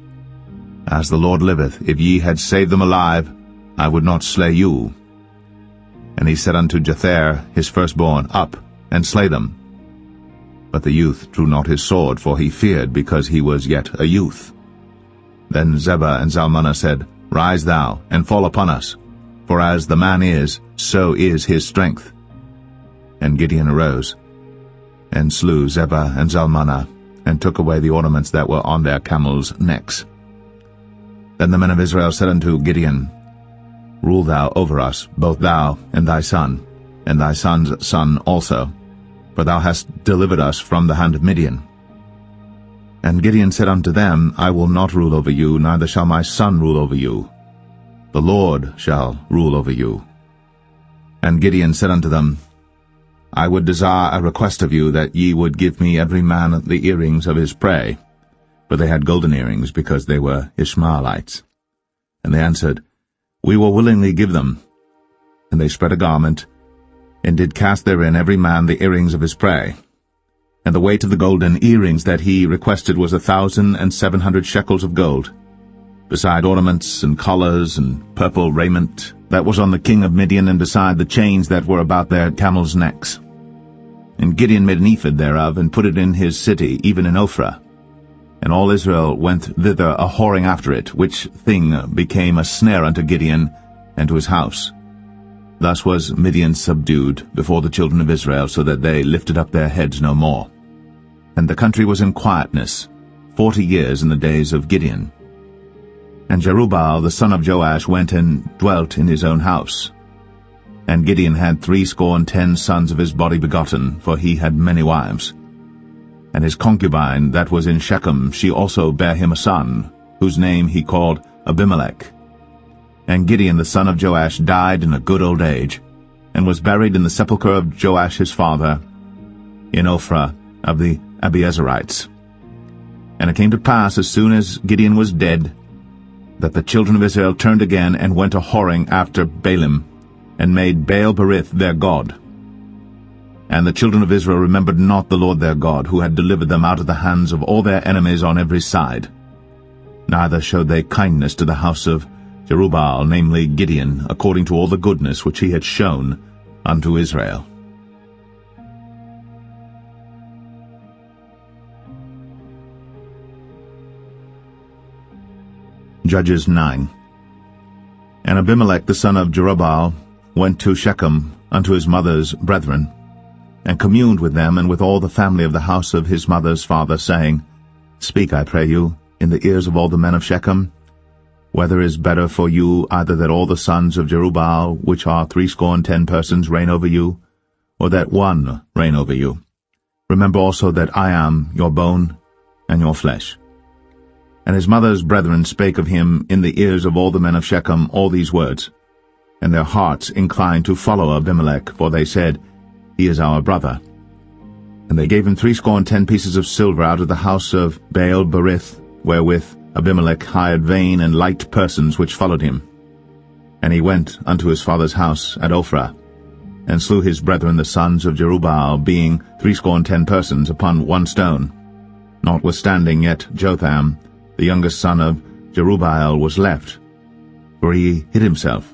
As the Lord liveth, if ye had saved them alive, I would not slay you. And he said unto Jether his firstborn, Up, and slay them. But the youth drew not his sword, for he feared, because he was yet a youth. Then Zebah and Zalmunna said, Rise thou, and fall upon us, for as the man is, so is his strength. And Gideon arose, and slew Zebah and Zalmunna, and took away the ornaments that were on their camels' necks. Then the men of Israel said unto Gideon, Rule thou over us, both thou and thy son, and thy son's son also, for thou hast delivered us from the hand of Midian. And Gideon said unto them, I will not rule over you, neither shall my son rule over you. The Lord shall rule over you. And Gideon said unto them, I would desire a request of you, that ye would give me every man the earrings of his prey. For they had golden earrings, because they were Ishmaelites. And they answered, We will willingly give them. And they spread a garment, and did cast therein every man the earrings of his prey. And the weight of the golden earrings that he requested was 1,700 shekels of gold, beside ornaments and collars and purple raiment that was on the king of Midian, and beside the chains that were about their camels' necks. And Gideon made an ephod thereof, and put it in his city, even in Ophrah. And all Israel went thither a-whoring after it, which thing became a snare unto Gideon and to his house. Thus was Midian subdued before the children of Israel, so that they lifted up their heads no more. And the country was in quietness 40 years in the days of Gideon. And Jerubbaal the son of Joash went and dwelt in his own house. And Gideon had 70 sons of his body begotten, for he had many wives. And his concubine that was in Shechem, she also bare him a son, whose name he called Abimelech. And Gideon the son of Joash died in a good old age, and was buried in the sepulchre of Joash his father, in Ophrah of the Abiezerites. And it came to pass, as soon as Gideon was dead, that the children of Israel turned again, and went a-whoring after Baalim, and made Baal-berith their god. And the children of Israel remembered not the Lord their God, who had delivered them out of the hands of all their enemies on every side. Neither showed they kindness to the house of Jerubbaal, namely Gideon, according to all the goodness which he had shown unto Israel. Judges 9. And Abimelech the son of Jerubbaal went to Shechem unto his mother's brethren, and communed with them and with all the family of the house of his mother's father, saying, Speak, I pray you, in the ears of all the men of Shechem, whether is better for you either that all the sons of Jerubbaal, which are 70 persons, reign over you, or that one reign over you? Remember also that I am your bone and your flesh. And his mother's brethren spake of him in the ears of all the men of Shechem all these words. And their hearts inclined to follow Abimelech, for they said, He is our brother. And they gave him 70 pieces of silver out of the house of Baal-berith, wherewith Abimelech hired vain and light persons which followed him. And he went unto his father's house at Ophrah, and slew his brethren the sons of Jerubbaal, being 70 persons upon one stone. Notwithstanding yet Jotham, the youngest son of Jerubbaal, was left, for he hid himself.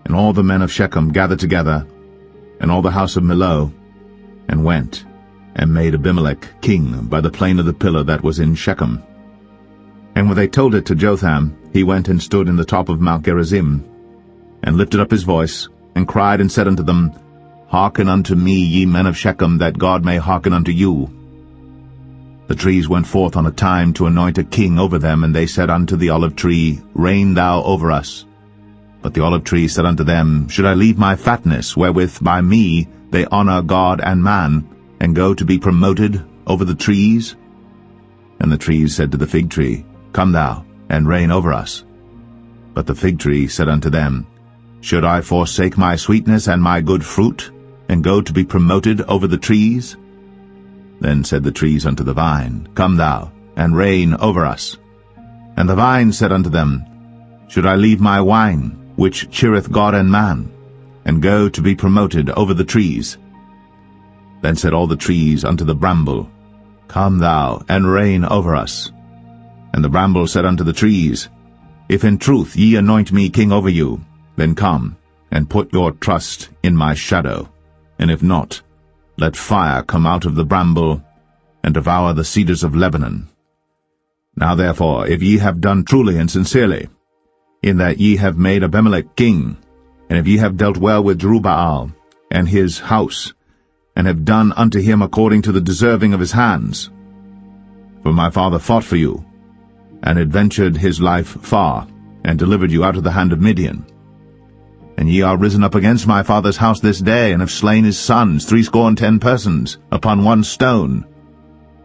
And all the men of Shechem gathered together, and all the house of Millo, and went, and made Abimelech king by the plain of the pillar that was in Shechem. And when they told it to Jotham, he went and stood in the top of Mount Gerizim, and lifted up his voice, and cried and said unto them, Hearken unto me, ye men of Shechem, that God may hearken unto you. The trees went forth on a time to anoint a king over them, and they said unto the olive tree, Reign thou over us. But the olive tree said unto them, Should I leave my fatness, wherewith by me they honor God and man, and go to be promoted over the trees? And the trees said to the fig tree, Come thou, and reign over us. But the fig tree said unto them, Should I forsake my sweetness and my good fruit, and go to be promoted over the trees? Then said the trees unto the vine, Come thou, and reign over us. And the vine said unto them, Should I leave my wine, which cheereth God and man, and go to be promoted over the trees? Then said all the trees unto the bramble, Come thou, and reign over us. And the bramble said unto the trees, If in truth ye anoint me king over you, then come, and put your trust in my shadow. And if not, let fire come out of the bramble, and devour the cedars of Lebanon. Now therefore, if ye have done truly and sincerely, in that ye have made Abimelech king, and if ye have dealt well with Jerubbaal and his house, and have done unto him according to the deserving of his hands, for my father fought for you, and adventured his life far, and delivered you out of the hand of Midian. And ye are risen up against my father's house this day, and have slain his sons, 70 persons, upon one stone,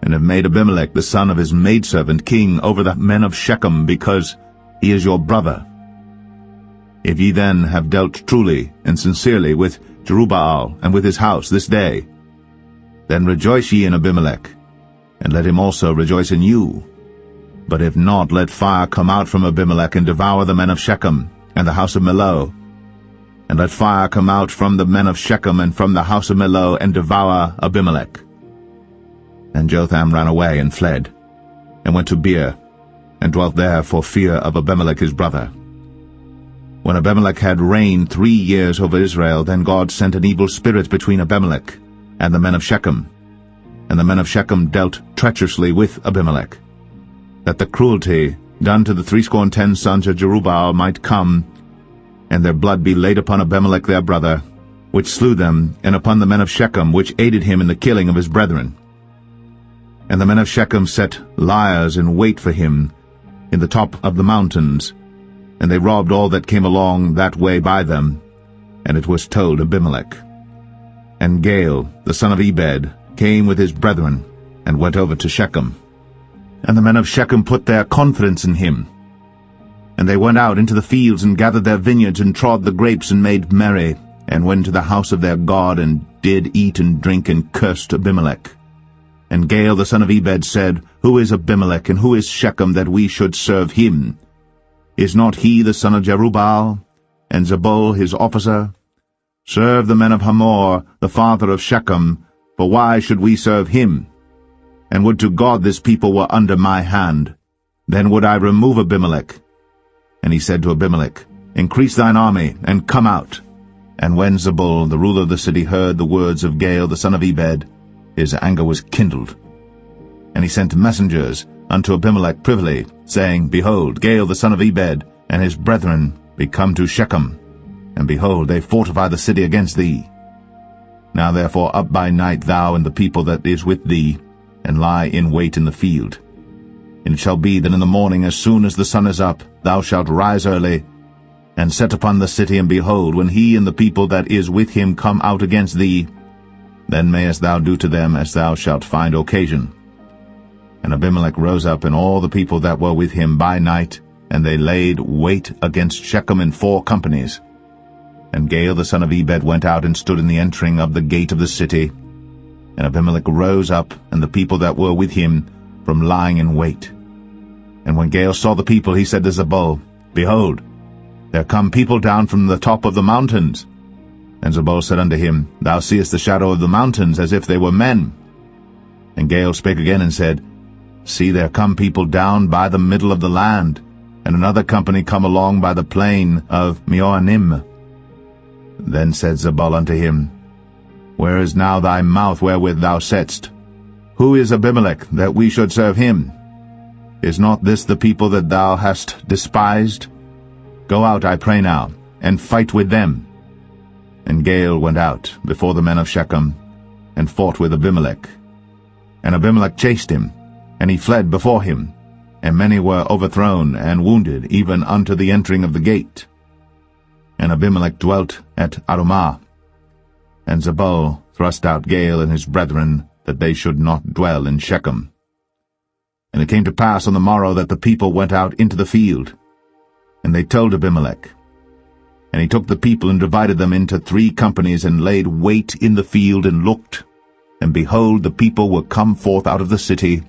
and have made Abimelech the son of his maidservant king over the men of Shechem, because he is your brother. If ye then have dealt truly and sincerely with Jerubbaal and with his house this day, then rejoice ye in Abimelech, and let him also rejoice in you. But if not, let fire come out from Abimelech, and devour the men of Shechem and the house of Millo. And let fire come out from the men of Shechem and from the house of Millo, and devour Abimelech. And Jotham ran away and fled, and went to Beer, and dwelt there for fear of Abimelech his brother. When Abimelech had reigned 3 years over Israel, then God sent an evil spirit between Abimelech and the men of Shechem. And the men of Shechem dealt treacherously with Abimelech, that the cruelty done to the 70 sons of Jerubbaal might come, and their blood be laid upon Abimelech their brother, which slew them, and upon the men of Shechem, which aided him in the killing of his brethren. And the men of Shechem set liers in wait for him in the top of the mountains, and they robbed all that came along that way by them. And it was told Abimelech. And Gaal, the son of Ebed, came with his brethren, and went over to Shechem. And the men of Shechem put their confidence in him. And they went out into the fields, and gathered their vineyards, and trod the grapes, and made merry, and went to the house of their God, and did eat and drink, and cursed Abimelech. And Gaal the son of Ebed said, Who is Abimelech, and who is Shechem, that we should serve him? Is not he the son of Jerubbaal, and Zebul his officer? Serve the men of Hamor, the father of Shechem, for why should we serve him? And would to God this people were under my hand, then would I remove Abimelech. And he said to Abimelech, Increase thine army, and come out. And when Zebul, the ruler of the city, heard the words of Gaal the son of Ebed, his anger was kindled. And he sent messengers unto Abimelech privily, saying, Behold, Gaal the son of Ebed and his brethren be come to Shechem, and behold, they fortify the city against thee. Now therefore up by night thou and the people that is with thee, and lie in wait in the field. And it shall be that in the morning, as soon as the sun is up, thou shalt rise early, and set upon the city, and behold, when he and the people that is with him come out against thee, then mayest thou do to them as thou shalt find occasion. And Abimelech rose up, and all the people that were with him by night, and they laid wait against Shechem in 4 companies. And Gaal the son of Ebed went out and stood in the entering of the gate of the city. And Abimelech rose up, and the people that were with him, from lying in wait. And when Gaal saw the people, he said to Zebul, Behold, there come people down from the top of the mountains. And Zebul said unto him, Thou seest the shadow of the mountains, as if they were men. And Gaal spake again and said, See, there come people down by the middle of the land, and another company come along by the plain of Meonim. Then said Zebul unto him, Where is now thy mouth wherewith thou saidst, Who is Abimelech, that we should serve him? Is not this the people that thou hast despised? Go out, I pray now, and fight with them. And Gaal went out before the men of Shechem, and fought with Abimelech. And Abimelech chased him, and he fled before him, and many were overthrown and wounded even unto the entering of the gate. And Abimelech dwelt at Arumah, and Zebul thrust out Gaal and his brethren, that they should not dwell in Shechem. And it came to pass on the morrow that the people went out into the field, and they told Abimelech. And he took the people and divided them into 3 companies, and laid wait in the field, and looked, and behold, the people were come forth out of the city.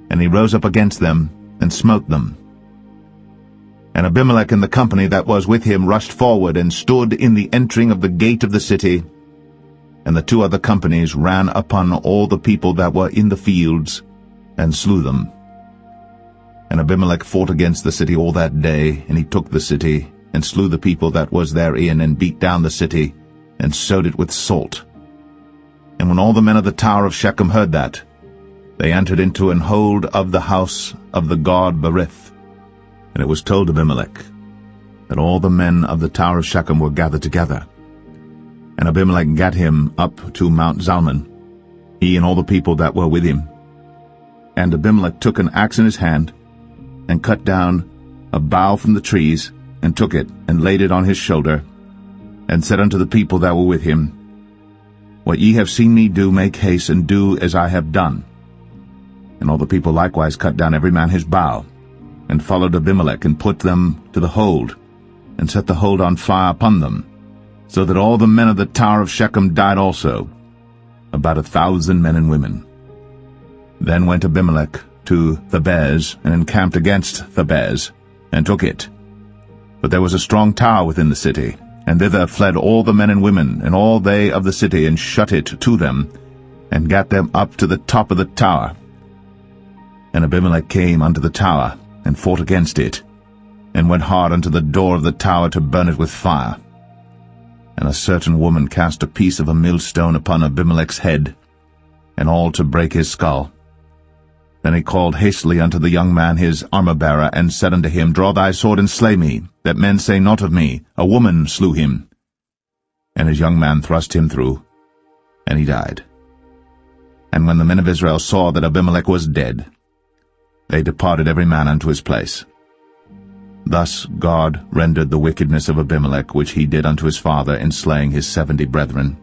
And he rose up against them, and smote them. And Abimelech and the company that was with him rushed forward, and stood in the entering of the gate of the city. And the 2 other companies ran upon all the people that were in the fields, and slew them. And Abimelech fought against the city all that day, and he took the city, and slew the people that was therein, and beat down the city, and sowed it with salt. And when all the men of the tower of Shechem heard that, they entered into an hold of the house of the god Berith. And it was told Abimelech that all the men of the tower of Shechem were gathered together. And Abimelech gat him up to Mount Zalmon, he and all the people that were with him. And Abimelech took an axe in his hand, and cut down a bough from the trees, and took it, and laid it on his shoulder, and said unto the people that were with him, What ye have seen me do, make haste, and do as I have done. And all the people likewise cut down every man his bough, and followed Abimelech, and put them to the hold, and set the hold on fire upon them, so that all the men of the tower of Shechem died also, about 1,000 men and women. Then went Abimelech to Thebez, and encamped against Thebez, and took it. But there was a strong tower within the city, and thither fled all the men and women, and all they of the city, and shut it to them, and gat them up to the top of the tower. And Abimelech came unto the tower, and fought against it, and went hard unto the door of the tower to burn it with fire. And a certain woman cast a piece of a millstone upon Abimelech's head, and all to break his skull. Then he called hastily unto the young man his armor-bearer, and said unto him, Draw thy sword, and slay me, that men say not of me, A woman slew him. And his young man thrust him through, and he died. And when the men of Israel saw that Abimelech was dead, they departed every man unto his place. Thus God rendered the wickedness of Abimelech, which he did unto his father, in slaying his 70 brethren.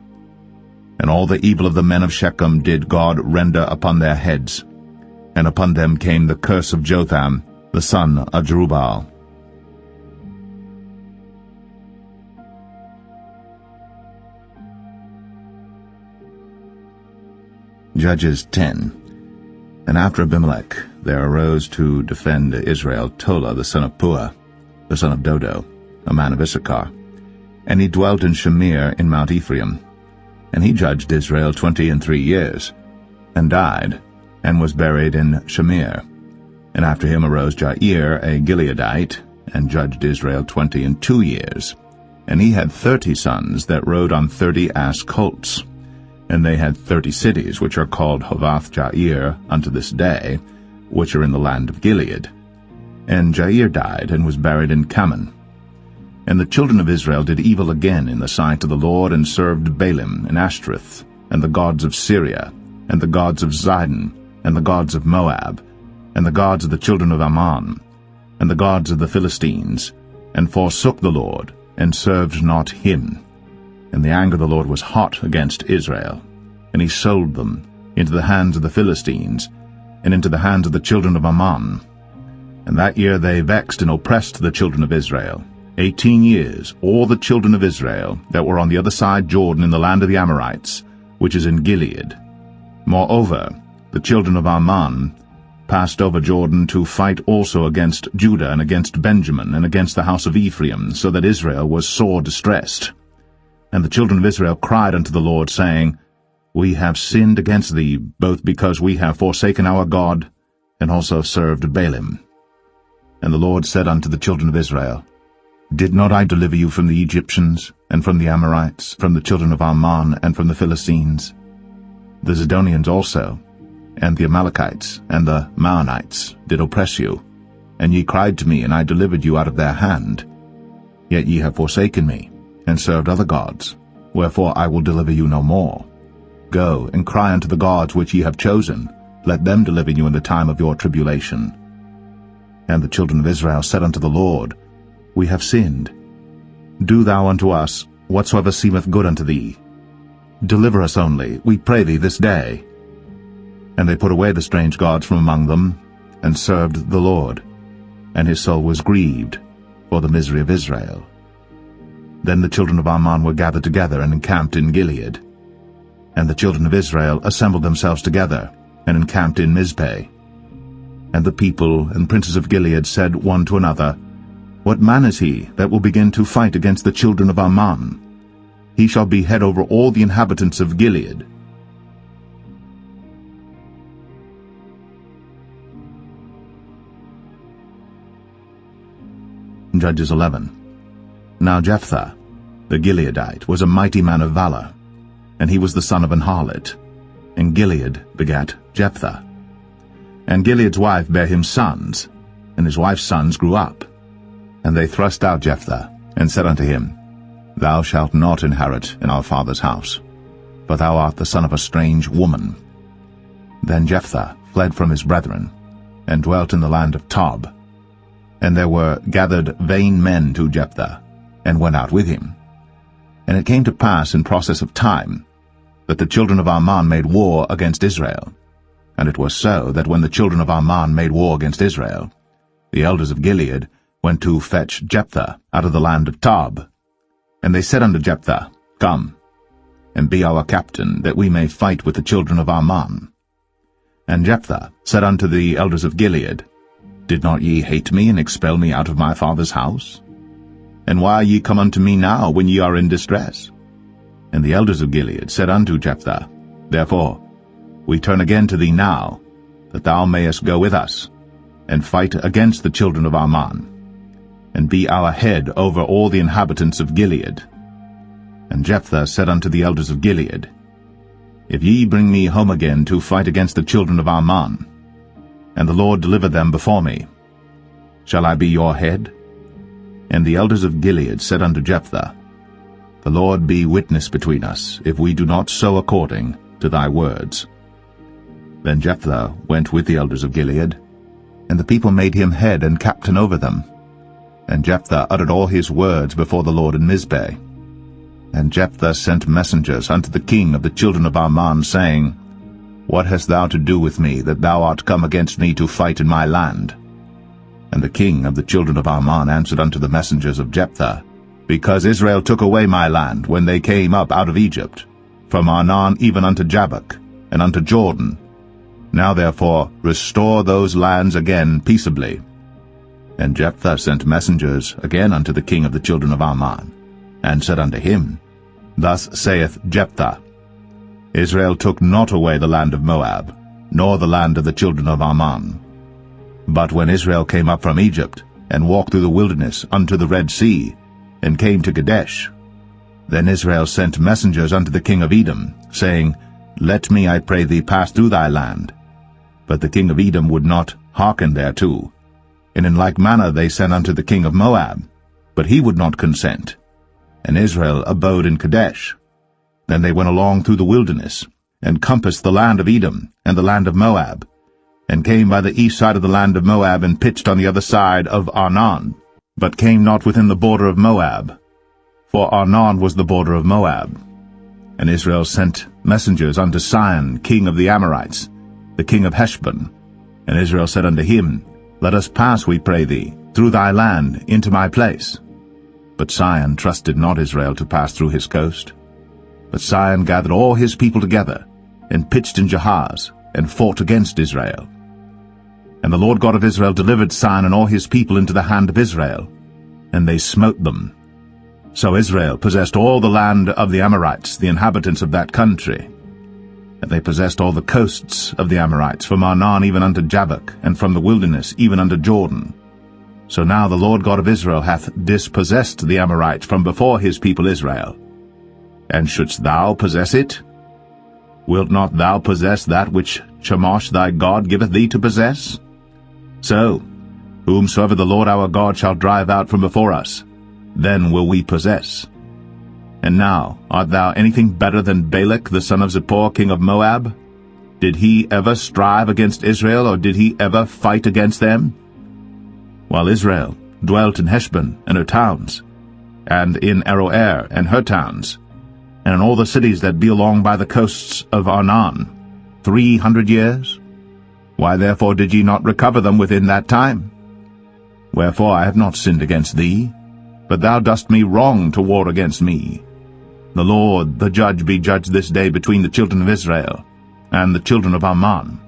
And all the evil of the men of Shechem did God render upon their heads, and upon them came the curse of Jotham, the son of Jerubbaal. Judges 10. And after Abimelech there arose to defend Israel Tola the son of Puah, the son of Dodo, a man of Issachar. And he dwelt in Shamir in Mount Ephraim. And he judged Israel 23 years, and died, and was buried in Shamir. And after him arose Jair, a Gileadite, and judged Israel 22 years. And he had 30 sons that rode on 30 ass colts. And they had 30 cities, which are called Hovath-Jair unto this day, which are in the land of Gilead. And Jair died, and was buried in Kaman. And the children of Israel did evil again in the sight of the Lord, and served Baalim and Ashtoreth, and the gods of Syria, and the gods of Zidon, and the gods of Moab, and the gods of the children of Ammon, and the gods of the Philistines, and forsook the Lord, and served not him. And the anger of the Lord was hot against Israel, and he sold them into the hands of the Philistines, and into the hands of the children of Ammon. And that year they vexed and oppressed the children of Israel. 18 years, all the children of Israel that were on the other side Jordan in the land of the Amorites, which is in Gilead. Moreover, the children of Ammon passed over Jordan to fight also against Judah, and against Benjamin, and against the house of Ephraim, so that Israel was sore distressed. And the children of Israel cried unto the Lord, saying, We have sinned against thee, both because we have forsaken our God, and also served Baalim. And the Lord said unto the children of Israel, Did not I deliver you from the Egyptians, and from the Amorites, from the children of Ammon, and from the Philistines? The Zidonians also, and the Amalekites, and the Maonites did oppress you. And ye cried to me, and I delivered you out of their hand. Yet ye have forsaken me, and served other gods, wherefore I will deliver you no more. Go and cry unto the gods which ye have chosen, let them deliver you in the time of your tribulation. And the children of Israel said unto the Lord, We have sinned. Do thou unto us whatsoever seemeth good unto thee. Deliver us only, we pray thee, this day. And they put away the strange gods from among them, and served the Lord. And his soul was grieved for the misery of Israel. Then the children of Ammon were gathered together and encamped in Gilead. And the children of Israel assembled themselves together, and encamped in Mizpeh. And the people and princes of Gilead said one to another, What man is he that will begin to fight against the children of Ammon? He shall be head over all the inhabitants of Gilead. Judges 11. Now Jephthah, the Gileadite, was a mighty man of valor, and he was the son of an harlot. And Gilead begat Jephthah. And Gilead's wife bare him sons, and his wife's sons grew up. And they thrust out Jephthah, and said unto him, Thou shalt not inherit in our father's house, for thou art the son of a strange woman. Then Jephthah fled from his brethren, and dwelt in the land of Tob. And there were gathered vain men to Jephthah, and went out with him. And it came to pass in process of time, that the children of Ammon made war against Israel. And it was so that when the children of Ammon made war against Israel, the elders of Gilead went to fetch Jephthah out of the land of Tob. And they said unto Jephthah, Come, and be our captain, that we may fight with the children of Ammon. And Jephthah said unto the elders of Gilead, Did not ye hate me, and expel me out of my father's house? And why are ye come unto me now, when ye are in distress? And the elders of Gilead said unto Jephthah, Therefore we turn again to thee now, that thou mayest go with us, and fight against the children of Ammon, and be our head over all the inhabitants of Gilead. And Jephthah said unto the elders of Gilead, If ye bring me home again to fight against the children of Ammon, and the Lord deliver them before me, shall I be your head? And the elders of Gilead said unto Jephthah, The Lord be witness between us, if we do not so according to thy words. Then Jephthah went with the elders of Gilead, and the people made him head and captain over them. And Jephthah uttered all his words before the Lord in Mizpeh. And Jephthah sent messengers unto the king of the children of Ammon, saying, What hast thou to do with me, that thou art come against me to fight in my land? And the king of the children of Ammon answered unto the messengers of Jephthah, Because Israel took away my land when they came up out of Egypt, from Arnon even unto Jabbok, and unto Jordan. Now therefore restore those lands again peaceably. And Jephthah sent messengers again unto the king of the children of Ammon, and said unto him, Thus saith Jephthah, Israel took not away the land of Moab, nor the land of the children of Ammon. But when Israel came up from Egypt, and walked through the wilderness unto the Red Sea, and came to Kadesh, then Israel sent messengers unto the king of Edom, saying, Let me, I pray thee, pass through thy land. But the king of Edom would not hearken thereto. And in like manner they sent unto the king of Moab, but he would not consent. And Israel abode in Kadesh. Then they went along through the wilderness, and compassed the land of Edom and the land of Moab, and came by the east side of the land of Moab, and pitched on the other side of Arnon, but came not within the border of Moab, for Arnon was the border of Moab. And Israel sent messengers unto Sihon, king of the Amorites, the king of Heshbon. And Israel said unto him, Let us pass, we pray thee, through thy land into my place. But Sihon trusted not Israel to pass through his coast. But Sihon gathered all his people together, and pitched in Jahaz, and fought against Israel. And the Lord God of Israel delivered Sihon and all his people into the hand of Israel, and they smote them. So Israel possessed all the land of the Amorites, the inhabitants of that country. And they possessed all the coasts of the Amorites, from Arnon even unto Jabbok, and from the wilderness even unto Jordan. So now the Lord God of Israel hath dispossessed the Amorites from before his people Israel. And shouldst thou possess it? Wilt not thou possess that which Chemosh thy God giveth thee to possess? So, whomsoever the Lord our God shall drive out from before us, then will we possess. And now, art thou anything better than Balak the son of Zippor, king of Moab? Did he ever strive against Israel, or did he ever fight against them? While Israel dwelt in Heshbon and her towns, and in Aroer and her towns, and in all the cities that be along by the coasts of Arnon, 300 years? Why therefore did ye not recover them within that time? Wherefore I have not sinned against thee, but thou dost me wrong to war against me. The Lord the judge be judged this day between the children of Israel and the children of Ammon.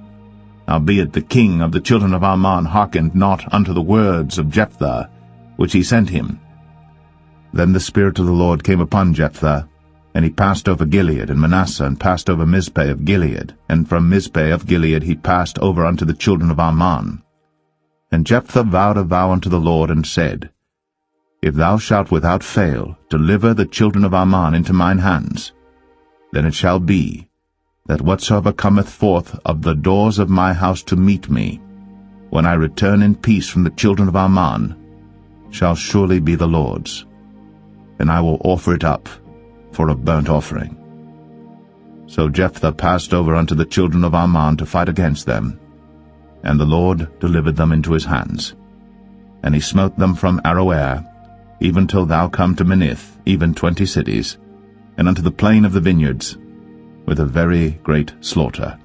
Howbeit the king of the children of Ammon hearkened not unto the words of Jephthah, which he sent him. Then the Spirit of the Lord came upon Jephthah, and he passed over Gilead and Manasseh, and passed over Mizpeh of Gilead, and from Mizpeh of Gilead he passed over unto the children of Ammon. And Jephthah vowed a vow unto the Lord, and said, If thou shalt without fail deliver the children of Ammon into mine hands, then it shall be, that whatsoever cometh forth of the doors of my house to meet me, when I return in peace from the children of Ammon, shall surely be the Lord's, and I will offer it up for a burnt offering. So Jephthah passed over unto the children of Ammon to fight against them, and the Lord delivered them into his hands. And he smote them from Aroer, even till thou come to Minnith, even 20 cities, and unto the plain of the vineyards, with a very great slaughter.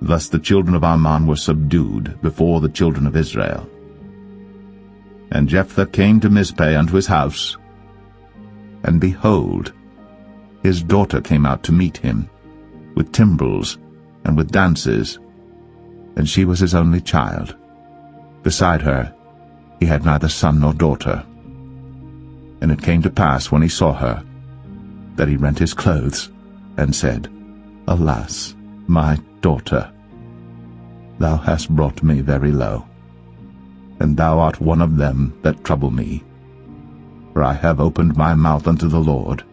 Thus the children of Ammon were subdued before the children of Israel. And Jephthah came to Mizpeh unto his house, and behold, his daughter came out to meet him, with timbrels and with dances, and she was his only child. Beside her he had neither son nor daughter. And it came to pass, when he saw her, that he rent his clothes, and said, Alas, my daughter, thou hast brought me very low, and thou art one of them that trouble me. For I have opened my mouth unto the Lord,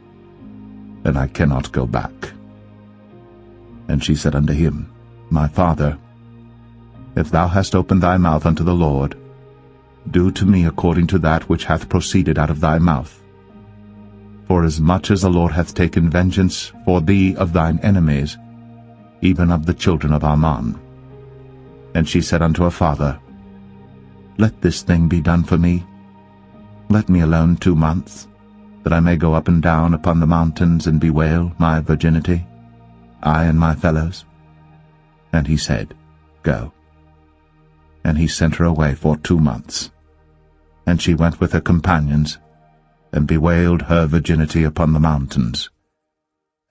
and I cannot go back. And she said unto him, My father, if thou hast opened thy mouth unto the Lord, do to me according to that which hath proceeded out of thy mouth. For as much as the Lord hath taken vengeance for thee of thine enemies, even of the children of Ammon. And she said unto her father, Let this thing be done for me. Let me alone 2 months, that I may go up and down upon the mountains and bewail my virginity, I and my fellows. And he said, Go. And he sent her away for 2 months. And she went with her companions, and bewailed her virginity upon the mountains.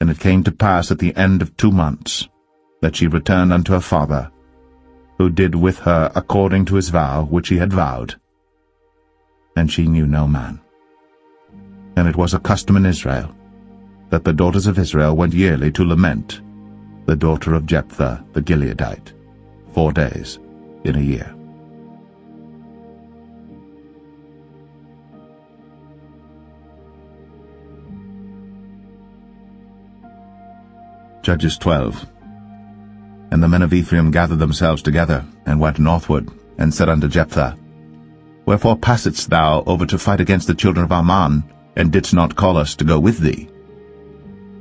And it came to pass at the end of 2 months, that she returned unto her father, who did with her according to his vow which he had vowed. And she knew no man. And it was a custom in Israel, that the daughters of Israel went yearly to lament the daughter of Jephthah the Gileadite, 4 days in a year. Judges 12. And the men of Ephraim gathered themselves together, and went northward, and said unto Jephthah, Wherefore passedst thou over to fight against the children of Ammon, and didst not call us to go with thee?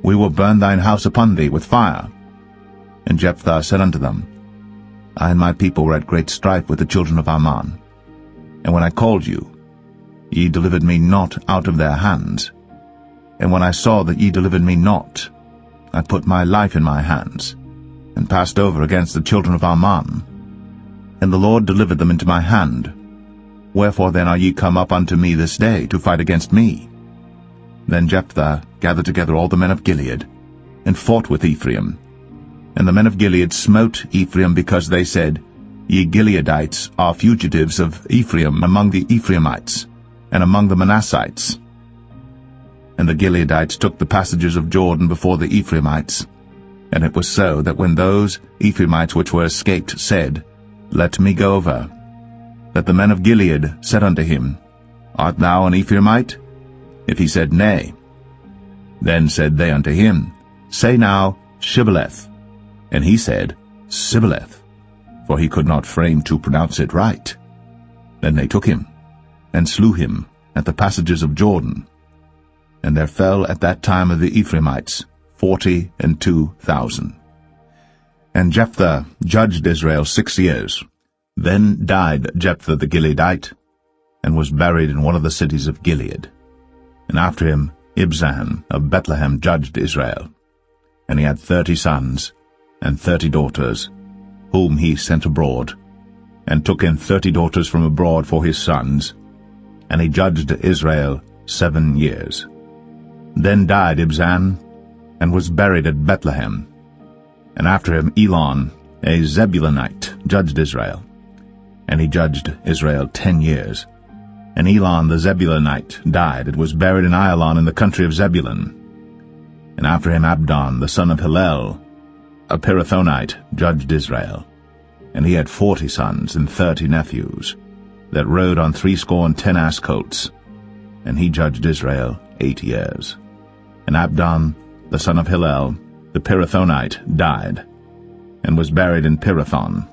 We will burn thine house upon thee with fire. And Jephthah said unto them, I and my people were at great strife with the children of Ammon. And when I called you, ye delivered me not out of their hands. And when I saw that ye delivered me not, I put my life in my hands, and passed over against the children of Ammon. And the Lord delivered them into my hand. Wherefore then are ye come up unto me this day to fight against me? Then Jephthah gathered together all the men of Gilead, and fought with Ephraim. And the men of Gilead smote Ephraim, because they said, Ye Gileadites are fugitives of Ephraim among the Ephraimites, and among the Manassites. And the Gileadites took the passages of Jordan before the Ephraimites. And it was so, that when those Ephraimites which were escaped said, Let me go over, that the men of Gilead said unto him, Art thou an Ephraimite? If he said, Nay. Then said they unto him, Say now, Shibboleth. And he said, Sibboleth, for he could not frame to pronounce it right. Then they took him, and slew him at the passages of Jordan. And there fell at that time of the Ephraimites 42,000. And Jephthah judged Israel 6 years. Then died Jephthah the Gileadite, and was buried in one of the cities of Gilead. And after him Ibzan of Bethlehem judged Israel. And he had 30 sons and 30 daughters, whom he sent abroad, and took in 30 daughters from abroad for his sons. And he judged Israel 7 years. Then died Ibzan, and was buried at Bethlehem. And after him Elon, a Zebulunite, judged Israel. And he judged Israel 10 years. And Elon the Zebulunite died, and was buried in Ailon in the country of Zebulun. And after him Abdon, the son of Hillel, a Pirathonite, judged Israel. And he had 40 sons and 30 nephews, that rode on 70 ass colts. And he judged Israel 8 years. And Abdon, the son of Hillel, the Pirathonite, died, and was buried in Pirathon,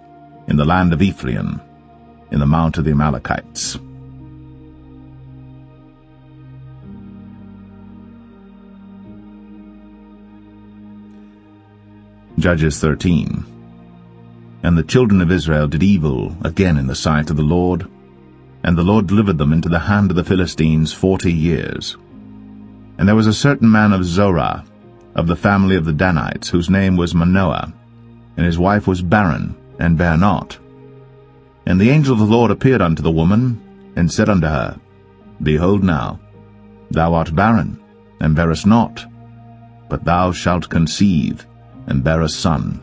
in the land of Ephraim, in the mount of the Amalekites. Judges 13. And the children of Israel did evil again in the sight of the Lord, and the Lord delivered them into the hand of the Philistines 40 years. And there was a certain man of Zorah, of the family of the Danites, whose name was Manoah, and his wife was barren, and bare not. And the angel of the Lord appeared unto the woman, and said unto her, Behold now, thou art barren, and bearest not, but thou shalt conceive, and bear a son.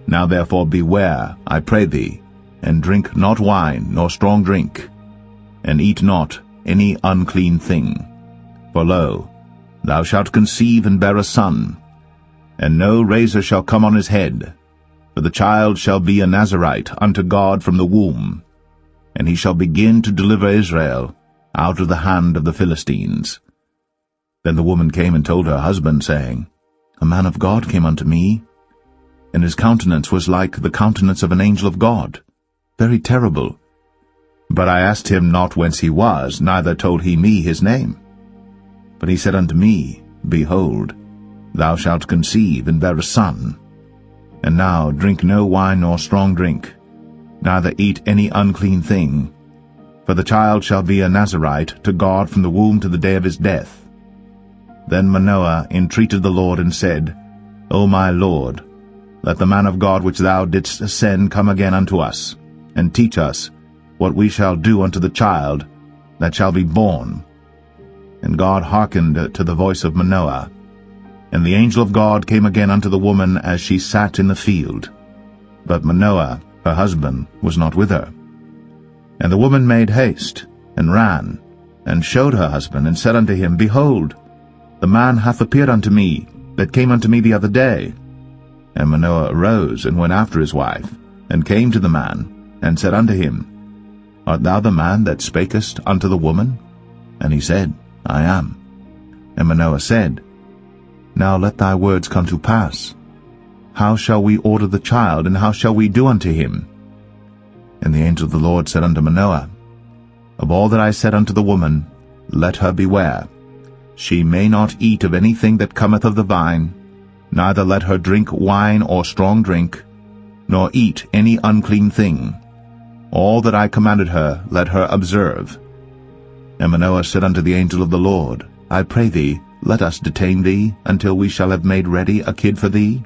Now therefore beware, I pray thee, and drink not wine nor strong drink, and eat not any unclean thing. For lo, thou shalt conceive and bear a son, and no razor shall come on his head, for the child shall be a Nazarite unto God from the womb, and he shall begin to deliver Israel out of the hand of the Philistines. Then the woman came and told her husband, saying, A man of God came unto me, and his countenance was like the countenance of an angel of God, very terrible. But I asked him not whence he was, neither told he me his name. But he said unto me, Behold, thou shalt conceive and bear a son. And now drink no wine nor strong drink, neither eat any unclean thing, for the child shall be a Nazarite to God from the womb to the day of his death. Then Manoah entreated the Lord, and said, O my Lord, let the man of God which thou didst send come again unto us, and teach us what we shall do unto the child that shall be born. And God hearkened to the voice of Manoah. And the angel of God came again unto the woman as she sat in the field. But Manoah, her husband, was not with her. And the woman made haste, and ran, and showed her husband, and said unto him, Behold, the man hath appeared unto me, that came unto me the other day. And Manoah arose, and went after his wife, and came to the man, and said unto him, Art thou the man that spakest unto the woman? And he said, I am. And Manoah said, Now let thy words come to pass. How shall we order the child, and how shall we do unto him? And the angel of the Lord said unto Manoah, Of all that I said unto the woman, let her beware. She may not eat of anything that cometh of the vine, neither let her drink wine or strong drink, nor eat any unclean thing. All that I commanded her let her observe. And Manoah said unto the angel of the Lord, I pray thee, let us detain thee, until we shall have made ready a kid for thee.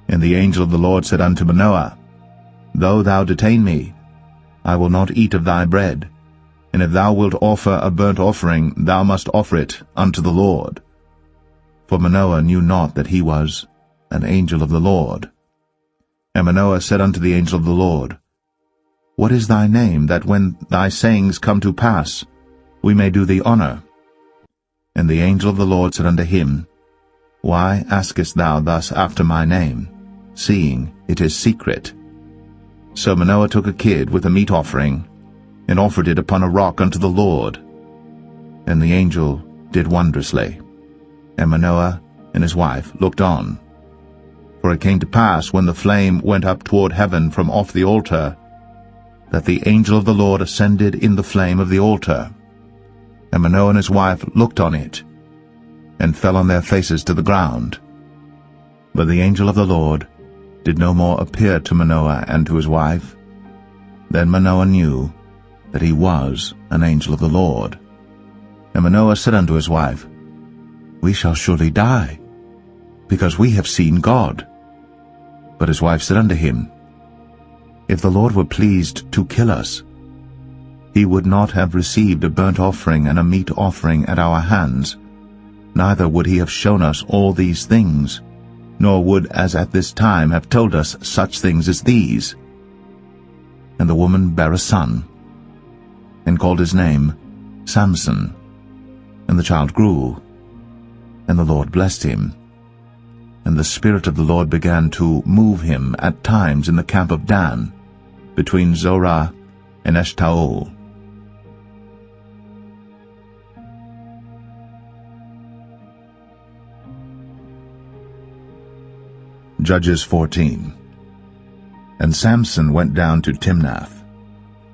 And the angel of the Lord said unto Manoah, Though thou detain me, I will not eat of thy bread, and if thou wilt offer a burnt offering, thou must offer it unto the Lord. For Manoah knew not that he was an angel of the Lord. And Manoah said unto the angel of the Lord, What is thy name, that when thy sayings come to pass, we may do thee honor? And the angel of the Lord said unto him, Why askest thou thus after my name, seeing it is secret? So Manoah took a kid with a meat offering, and offered it upon a rock unto the Lord. And the angel did wondrously. And Manoah and his wife looked on. For it came to pass, when the flame went up toward heaven from off the altar, that the angel of the Lord ascended in the flame of the altar. And Manoah and his wife looked on it, and fell on their faces to the ground. But the angel of the Lord did no more appear to Manoah and to his wife. Then Manoah knew that he was an angel of the Lord. And Manoah said unto his wife, We shall surely die, because we have seen God. But his wife said unto him, If the Lord were pleased to kill us, he would not have received a burnt offering and a meat offering at our hands, neither would he have shown us all these things, nor would as at this time have told us such things as these. And the woman bare a son, and called his name Samson. And the child grew, and the Lord blessed him. And the Spirit of the Lord began to move him at times in the camp of Dan, between Zorah and Eshtaol. Judges 14. And Samson went down to Timnath,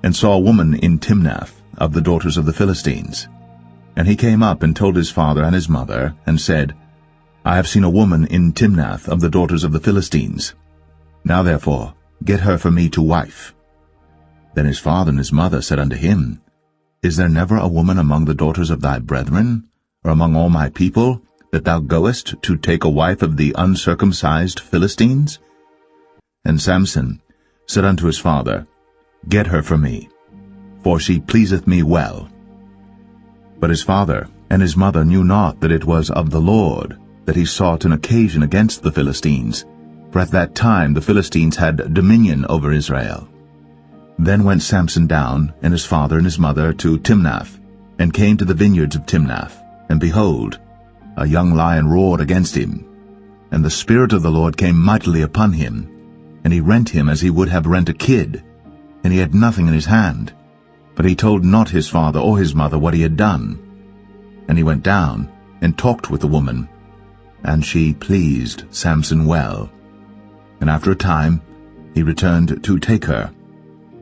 and saw a woman in Timnath of the daughters of the Philistines. And he came up and told his father and his mother, and said, I have seen a woman in Timnath of the daughters of the Philistines. Now therefore get her for me to wife. Then his father and his mother said unto him, Is there never a woman among the daughters of thy brethren, or among all my people, that thou goest to take a wife of the uncircumcised Philistines? And Samson said unto his father, Get her for me, for she pleaseth me well. But his father and his mother knew not that it was of the Lord that he sought an occasion against the Philistines, for at that time the Philistines had dominion over Israel. Then went Samson down, and his father and his mother, to Timnath, and came to the vineyards of Timnath. And behold, a young lion roared against him. And the Spirit of the Lord came mightily upon him, and he rent him as he would have rent a kid, and he had nothing in his hand. But he told not his father or his mother what he had done. And he went down, and talked with the woman, and she pleased Samson well. And after a time he returned to take her.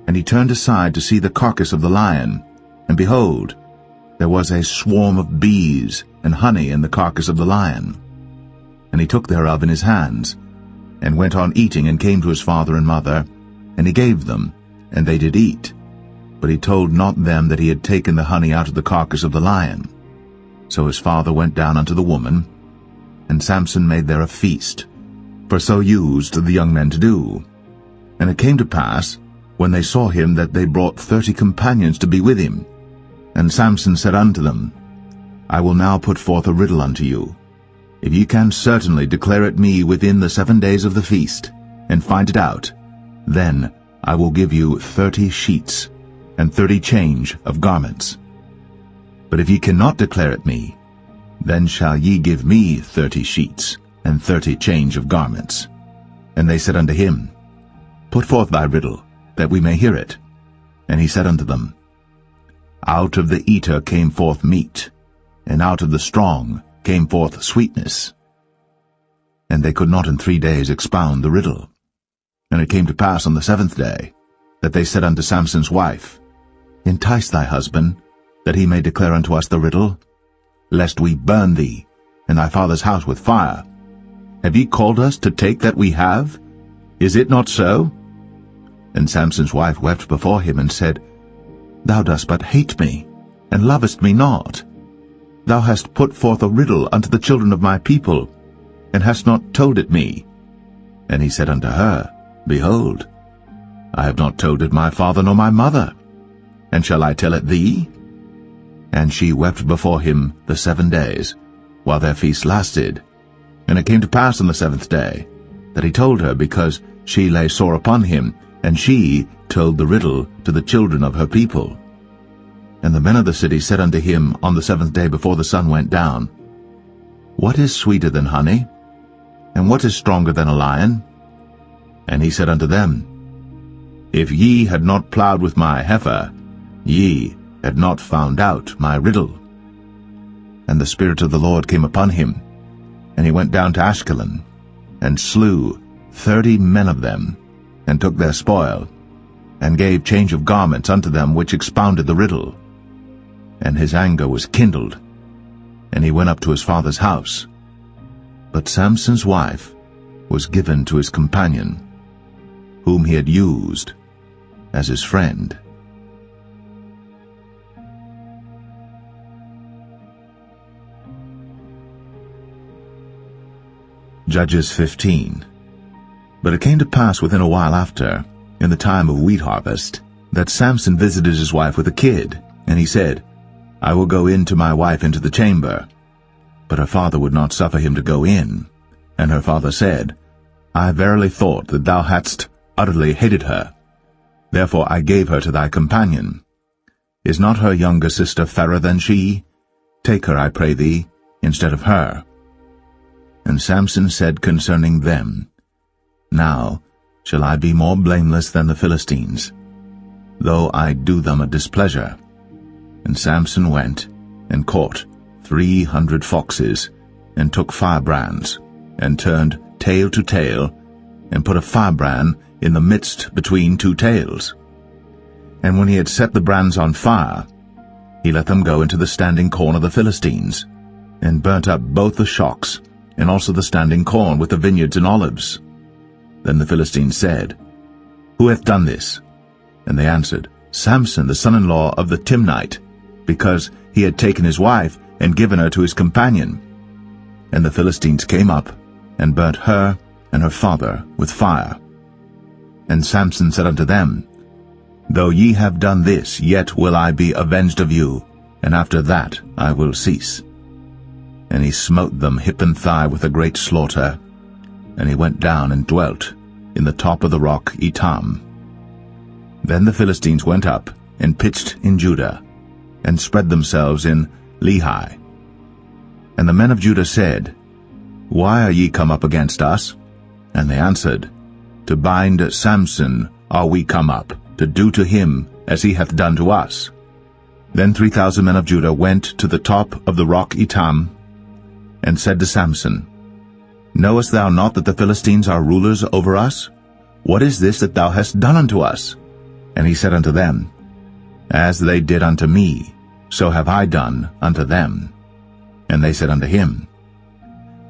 And he turned aside to see the carcass of the lion, and behold, there was a swarm of bees and honey in the carcass of the lion. And he took thereof in his hands, and went on eating, and came to his father and mother, and he gave them, and they did eat. But he told not them that he had taken the honey out of the carcass of the lion. So his father went down unto the woman, and Samson made there a feast, for so used the young men to do. And it came to pass, when they saw him, that they brought 30 companions to be with him. And Samson said unto them, I will now put forth a riddle unto you. If ye can certainly declare it me within the 7 days of the feast, and find it out, then I will give you 30 sheets, and 30 change of garments. But if ye cannot declare it me, then shall ye give me 30 sheets, and 30 change of garments. And they said unto him, Put forth thy riddle, that we may hear it. And he said unto them, Out of the eater came forth meat, and out of the strong came forth sweetness. And they could not in 3 days expound the riddle. And it came to pass on the 7th day, that they said unto Samson's wife, Entice thy husband, that he may declare unto us the riddle, lest we burn thee, and thy father's house with fire. Have ye called us to take that we have? Is it not so? And Samson's wife wept before him, and said, Thou dost but hate me, and lovest me not. Thou hast put forth a riddle unto the children of my people, and hast not told it me. And he said unto her, Behold, I have not told it my father nor my mother, and shall I tell it thee? And she wept before him the 7 days, while their feast lasted. And it came to pass on the 7th day, that he told her, because she lay sore upon him, and she told the riddle to the children of her people. And the men of the city said unto him on the 7th day before the sun went down, What is sweeter than honey? And what is stronger than a lion? And he said unto them, If ye had not plowed with my heifer, ye had not found out my riddle. And the Spirit of the Lord came upon him, and he went down to Ashkelon, and slew 30 men of them, and took their spoil, and gave change of garments unto them which expounded the riddle. And his anger was kindled, and he went up to his father's house. But Samson's wife was given to his companion, whom he had used as his friend. Judges 15. But it came to pass within a while after, in the time of wheat harvest, that Samson visited his wife with a kid, and he said, I will go in to my wife into the chamber. But her father would not suffer him to go in. And her father said, I verily thought that thou hadst utterly hated her. Therefore I gave her to thy companion. Is not her younger sister fairer than she? Take her, I pray thee, instead of her. And Samson said concerning them, Now shall I be more blameless than the Philistines, though I do them a displeasure. And Samson went and caught 300 foxes, and took firebrands, and turned tail to tail, and put a firebrand in the midst between two tails. And when he had set the brands on fire, he let them go into the standing corn of the Philistines, and burnt up both the shocks, and also the standing corn with the vineyards and olives. Then the Philistines said, Who hath done this? And they answered, Samson, the son-in-law of the Timnite, because he had taken his wife and given her to his companion. And the Philistines came up, and burnt her and her father with fire. And Samson said unto them, Though ye have done this, yet will I be avenged of you, and after that I will cease. And he smote them hip and thigh with a great slaughter, and he went down and dwelt in the top of the rock Etam. Then the Philistines went up and pitched in Judah, and spread themselves in Lehi. And the men of Judah said, Why are ye come up against us? And they answered, To bind Samson are we come up, to do to him as he hath done to us. Then 3,000 men of Judah went to the top of the rock Etam, and said to Samson, Knowest thou not that the Philistines are rulers over us? What is this that thou hast done unto us? And he said unto them, As they did unto me, so have I done unto them. And they said unto him,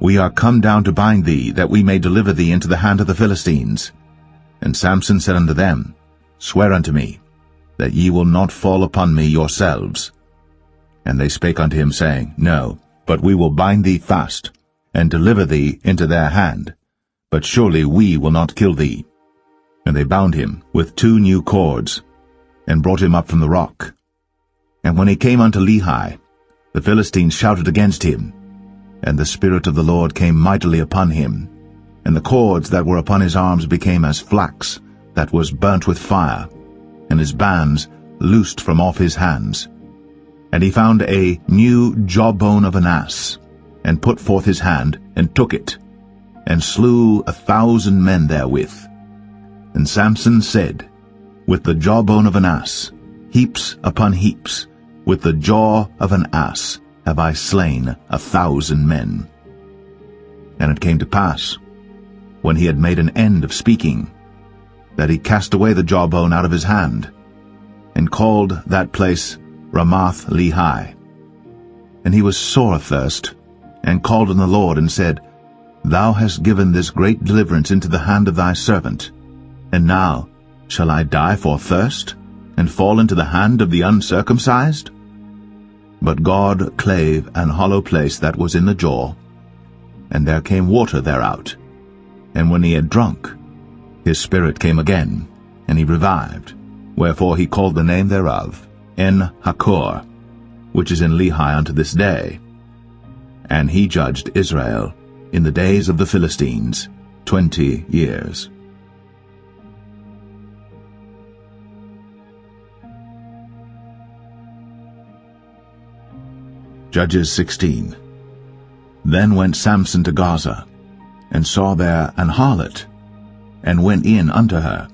We are come down to bind thee, that we may deliver thee into the hand of the Philistines. And Samson said unto them, Swear unto me, that ye will not fall upon me yourselves. And they spake unto him, saying, No, but we will bind thee fast, and deliver thee into their hand. But surely we will not kill thee. And they bound him with 2 new cords, and brought him up from the rock. And when he came unto Lehi, the Philistines shouted against him, and the Spirit of the Lord came mightily upon him, and the cords that were upon his arms became as flax that was burnt with fire, and his bands loosed from off his hands. And he found a new jawbone of an ass, and put forth his hand, and took it, and slew 1,000 men therewith. And Samson said, With the jawbone of an ass, heaps upon heaps, with the jaw of an ass have I slain 1,000 men. And it came to pass, when he had made an end of speaking, that he cast away the jawbone out of his hand, and called that place Ramath Lehi. And he was sore athirst, and called on the Lord, and said, Thou hast given this great deliverance into the hand of thy servant, and now shall I die for thirst, and fall into the hand of the uncircumcised? But God clave an hollow place that was in the jaw, and there came water thereout. And when he had drunk, his spirit came again, and he revived. Wherefore he called the name thereof En-Hakkore, which is in Lehi unto this day. And he judged Israel in the days of the Philistines 20 years. Judges 16. Then went Samson to Gaza, and saw there an harlot, and went in unto her.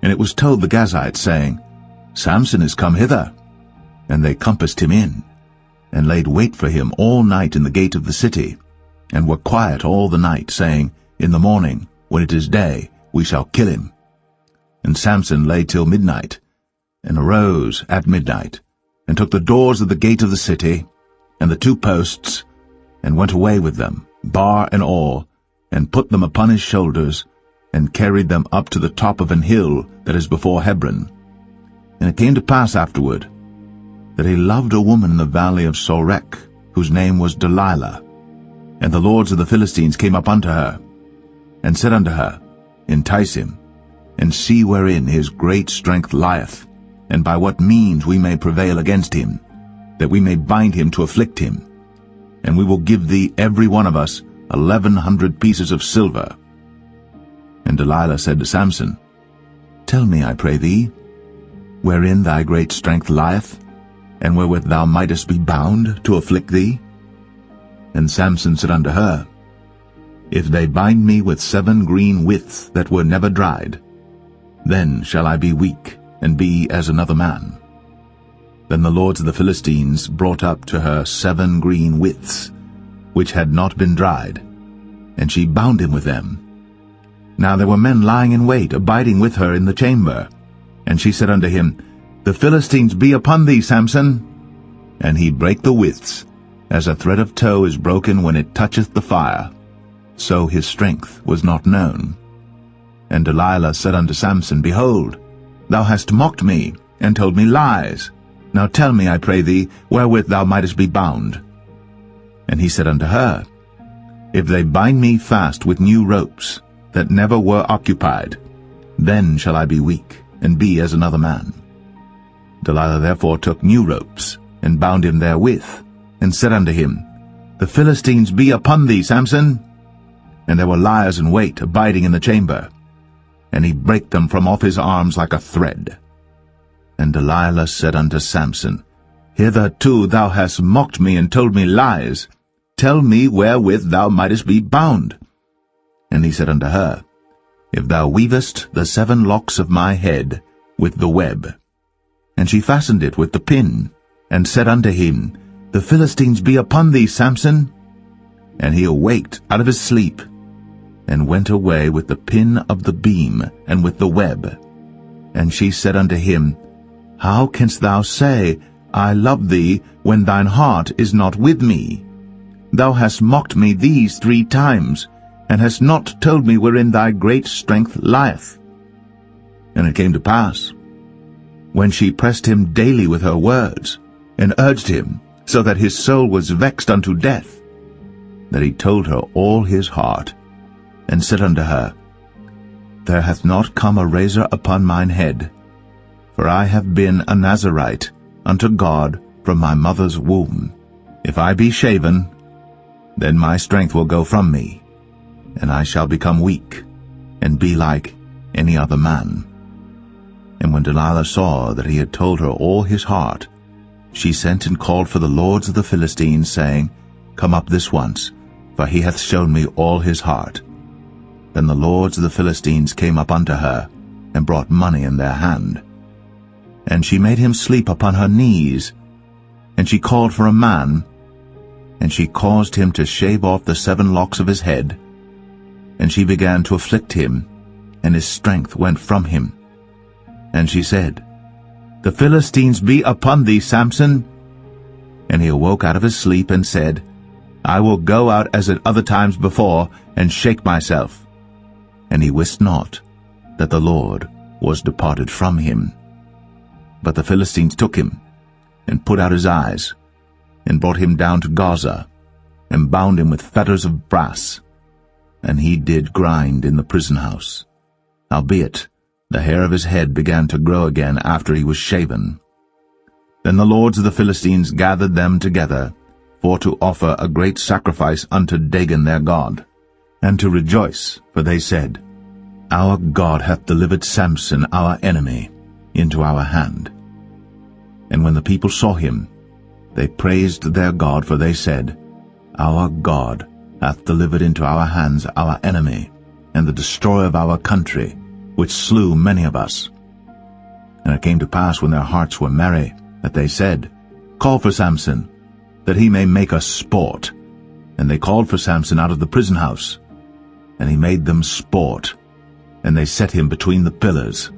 And it was told the Gazites, saying, Samson is come hither. And they compassed him in, and laid wait for him all night in the gate of the city, and were quiet all the night, saying, In the morning, when it is day, we shall kill him. And Samson lay till midnight, and arose at midnight, and took the doors of the gate of the city, and the 2 posts, and went away with them, bar and all, and put them upon his shoulders, and carried them up to the top of an hill that is before Hebron. And it came to pass afterward, that he loved a woman in the valley of Sorek, whose name was Delilah. And the lords of the Philistines came up unto her, and said unto her, Entice him, and see wherein his great strength lieth, and by what means we may prevail against him, that we may bind him to afflict him. And we will give thee every one of us 1,100 pieces of silver. And Delilah said to Samson, Tell me, I pray thee, wherein thy great strength lieth, and wherewith thou mightest be bound to afflict thee? And Samson said unto her, If they bind me with 7 green withs that were never dried, then shall I be weak, and be as another man. Then the lords of the Philistines brought up to her 7 green withs, which had not been dried, and she bound him with them. Now there were men lying in wait, abiding with her in the chamber. And she said unto him, The Philistines be upon thee, Samson. And he brake the withs, as a thread of tow is broken when it toucheth the fire. So his strength was not known. And Delilah said unto Samson, Behold, thou hast mocked me, and told me lies. Now tell me, I pray thee, wherewith thou mightest be bound. And he said unto her, If they bind me fast with new ropes, that never were occupied, then shall I be weak, and be as another man. Delilah therefore took new ropes, and bound him therewith, and said unto him, The Philistines be upon thee, Samson. And there were liers in wait, abiding in the chamber. And he brake them from off his arms like a thread. And Delilah said unto Samson, Hitherto thou hast mocked me, and told me lies. Tell me wherewith thou mightest be bound. And he said unto her, If thou weavest the 7 locks of my head with the web. And she fastened it with the pin, and said unto him, The Philistines be upon thee, Samson. And he awaked out of his sleep, and went away with the pin of the beam, and with the web. And she said unto him, How canst thou say, I love thee, when thine heart is not with me? Thou hast mocked me these 3 times, and hast not told me wherein thy great strength lieth. And it came to pass, when she pressed him daily with her words, and urged him, so that his soul was vexed unto death, that he told her all his heart, and said unto her, There hath not come a razor upon mine head, for I have been a Nazarite unto God from my mother's womb. If I be shaven, then my strength will go from me, and I shall become weak, and be like any other man. And when Delilah saw that he had told her all his heart, she sent and called for the lords of the Philistines, saying, Come up this once, for he hath shown me all his heart. Then the lords of the Philistines came up unto her, and brought money in their hand. And she made him sleep upon her knees, and she called for a man, and she caused him to shave off the 7 locks of his head, and she began to afflict him, and his strength went from him. And she said, The Philistines be upon thee, Samson. And he awoke out of his sleep, and said, I will go out as at other times before, and shake myself. And he wist not that the Lord was departed from him. But the Philistines took him, and put out his eyes, and brought him down to Gaza, and bound him with fetters of brass. And he did grind in the prison house. Howbeit, the hair of his head began to grow again after he was shaven. Then the lords of the Philistines gathered them together, for to offer a great sacrifice unto Dagon their god, and to rejoice, for they said, Our God hath delivered Samson our enemy into our hand. And when the people saw him, they praised their God, for they said, Our God hath delivered into our hands our enemy, and the destroyer of our country, which slew many of us. And it came to pass, when their hearts were merry, that they said, Call for Samson, that he may make us sport. And they called for Samson out of the prison house, and he made them sport, and they set him between the pillars.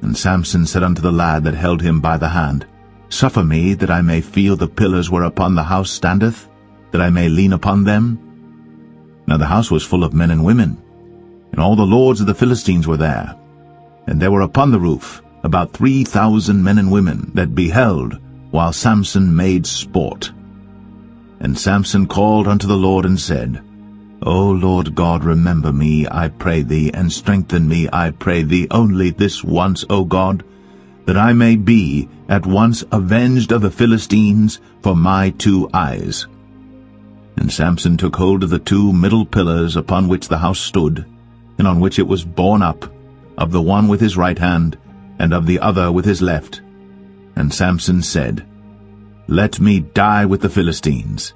And Samson said unto the lad that held him by the hand, Suffer me that I may feel the pillars whereupon the house standeth, that I may lean upon them. Now the house was full of men and women, and all the lords of the Philistines were there. And there were upon the roof about 3,000 men and women that beheld while Samson made sport. And Samson called unto the Lord and said, O Lord God, remember me, I pray thee, and strengthen me, I pray thee, only this once, O God, that I may be at once avenged of the Philistines for my 2 eyes. And Samson took hold of the 2 middle pillars upon which the house stood, and on which it was borne up, of the one with his right hand, and of the other with his left. And Samson said, Let me die with the Philistines.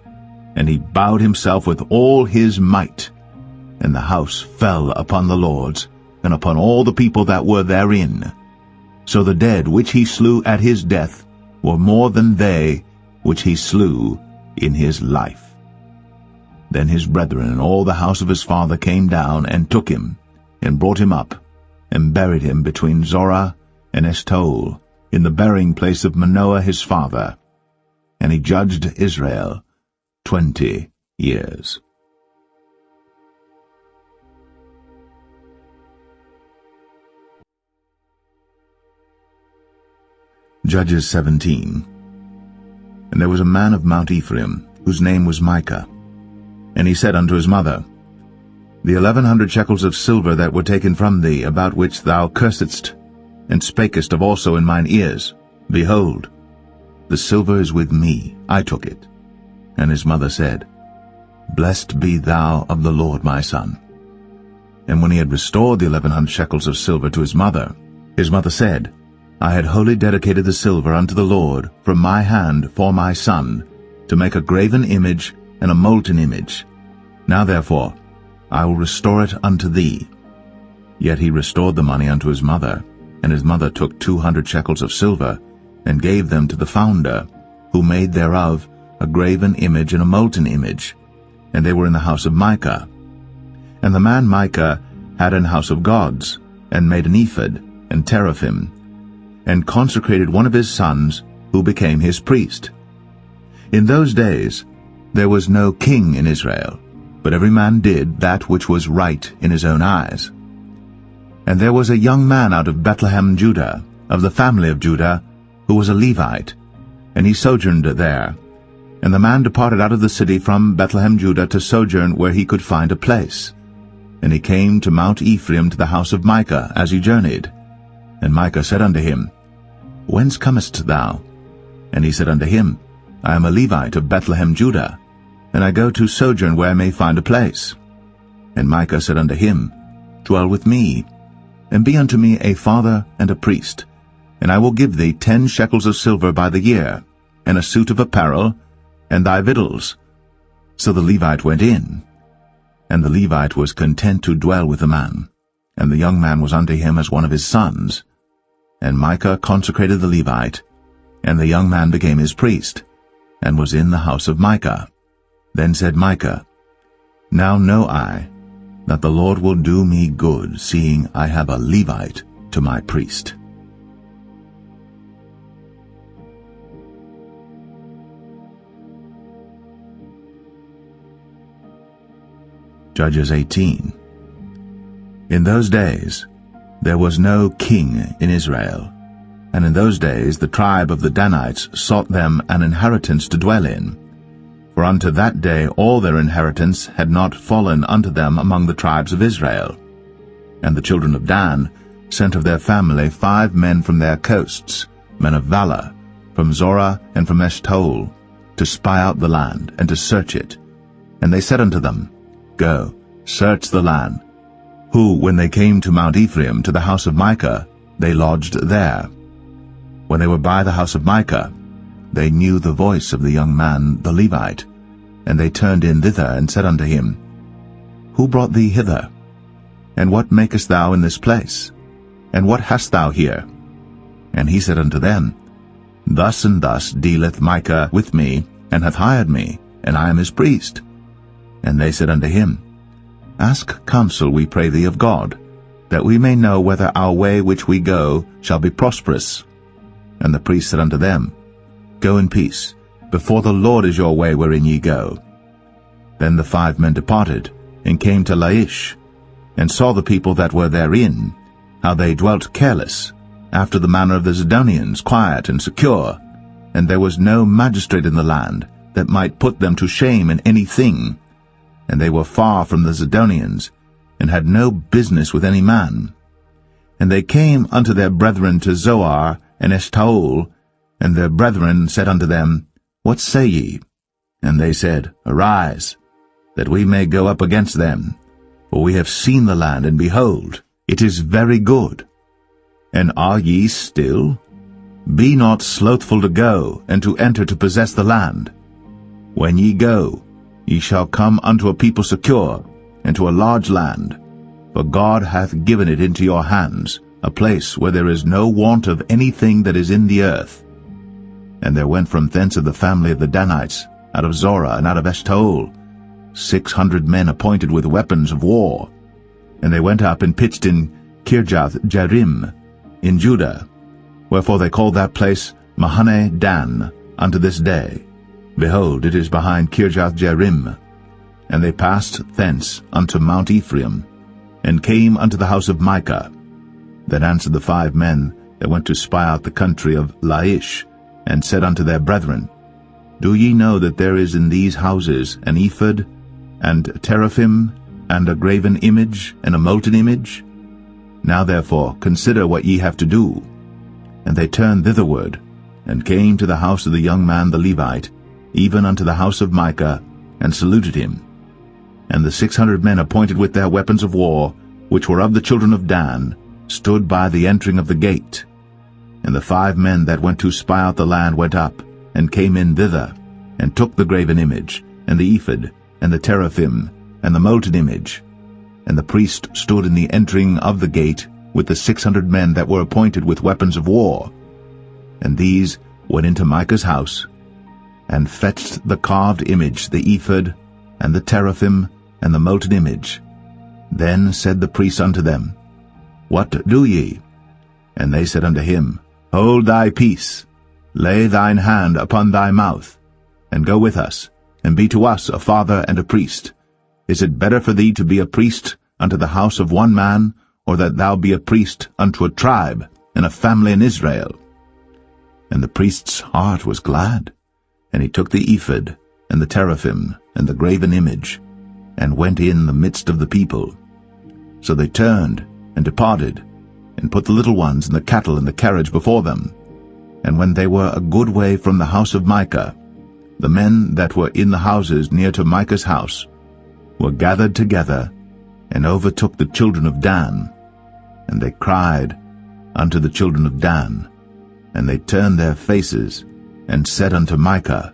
And he bowed himself with all his might. And the house fell upon the lords, and upon all the people that were therein. So the dead which he slew at his death were more than they which he slew in his life. Then his brethren and all the house of his father came down, and took him, and brought him up, and buried him between Zorah and Eshtaol, in the burying place of Manoah his father. And he judged Israel 20 years. Judges 17. And there was a man of Mount Ephraim, whose name was Micah. And he said unto his mother, The 1,100 shekels of silver that were taken from thee, about which thou cursedst, and spakest of also in mine ears, behold, the silver is with me, I took it. And his mother said, Blessed be thou of the Lord, my son. And when he had restored the 1,100 shekels of silver to his mother said, I had wholly dedicated the silver unto the Lord from my hand for my son, to make a graven image and a molten image. Now therefore I will restore it unto thee. Yet he restored the money unto his mother, and his mother took 200 shekels of silver, and gave them to the founder, who made thereof a graven image and a molten image, and they were in the house of Micah. And the man Micah had an house of gods, and made an ephod and teraphim, and consecrated one of his sons, who became his priest. In those days there was no king in Israel, but every man did that which was right in his own eyes. And there was a young man out of Bethlehem, Judah, of the family of Judah, who was a Levite, and he sojourned there. And the man departed out of the city from Bethlehem, Judah, to sojourn where he could find a place. And he came to Mount Ephraim, to the house of Micah, as he journeyed. And Micah said unto him, Whence comest thou? And he said unto him, I am a Levite of Bethlehem, Judah, and I go to sojourn where I may find a place. And Micah said unto him, Dwell with me, and be unto me a father and a priest, and I will give thee 10 shekels of silver by the year, and a suit of apparel, and thy victuals. So the Levite went in. And the Levite was content to dwell with the man, and the young man was unto him as one of his sons. And Micah consecrated the Levite, and the young man became his priest, and was in the house of Micah. Then said Micah, Now know I that the Lord will do me good, seeing I have a Levite to my priest. Judges 18. In those days there was no king in Israel, and in those days the tribe of the Danites sought them an inheritance to dwell in. For unto that day all their inheritance had not fallen unto them among the tribes of Israel. And the children of Dan sent of their family 5 men from their coasts, men of valor, from Zorah and from Eshtaol, to spy out the land, and to search it. And they said unto them, Go, search the land. Who, when they came to Mount Ephraim, to the house of Micah, they lodged there. When they were by the house of Micah, they knew the voice of the young man the Levite, and they turned in thither, and said unto him, Who brought thee hither? And what makest thou in this place? And what hast thou here? And he said unto them, Thus and thus dealeth Micah with me, and hath hired me, and I am his priest. And they said unto him, Ask counsel, we pray thee, of God, that we may know whether our way which we go shall be prosperous. And the priest said unto them, Go in peace, before the Lord is your way wherein ye go. Then the 5 men departed, and came to Laish, and saw the people that were therein, how they dwelt careless, after the manner of the Zidonians, quiet and secure, and there was no magistrate in the land that might put them to shame in any thing, and they were far from the Zidonians, and had no business with any man. And they came unto their brethren to Zoar and Eshtaol, and their brethren said unto them, What say ye? And they said, Arise, that we may go up against them, for we have seen the land, and behold, it is very good. And are ye still? Be not slothful to go, and to enter to possess the land. When ye go, ye shall come unto a people secure, and to a large land, for God hath given it into your hands, a place where there is no want of anything that is in the earth. And there went from thence of the family of the Danites, out of Zorah and out of Eshtaol, 600 men appointed with weapons of war. And they went up and pitched in Kirjath-jearim, in Judah, wherefore they called that place Mahane Dan unto this day. Behold, it is behind Kirjath-jearim. And they passed thence unto Mount Ephraim, and came unto the house of Micah. Then answered the 5 men that went to spy out the country of Laish, and said unto their brethren, Do ye know that there is in these houses an ephod, and teraphim, and a graven image, and a molten image? Now therefore consider what ye have to do. And they turned thitherward, and came to the house of the young man the Levite, even unto the house of Micah, and saluted him. And the 600 men appointed with their weapons of war, which were of the children of Dan, stood by the entering of the gate. And the 5 men that went to spy out the land went up, and came in thither, and took the graven image, and the ephod, and the teraphim, and the molten image. And the priest stood in the entering of the gate, with the 600 men that were appointed with weapons of war. And these went into Micah's house, and fetched the carved image, the ephod, and the teraphim, and the molten image. Then said the priest unto them, What do ye? And they said unto him, Hold thy peace, lay thine hand upon thy mouth, and go with us, and be to us a father and a priest. Is it better for thee to be a priest unto the house of one man, or that thou be a priest unto a tribe and a family in Israel? And the priest's heart was glad, and he took the ephod, and the teraphim, and the graven image, and went in the midst of the people. So they turned, and departed, and put the little ones and the cattle in the carriage before them. And when they were a good way from the house of Micah, the men that were in the houses near to Micah's house were gathered together, and overtook the children of Dan. And they cried unto the children of Dan, and they turned their faces, and said unto Micah,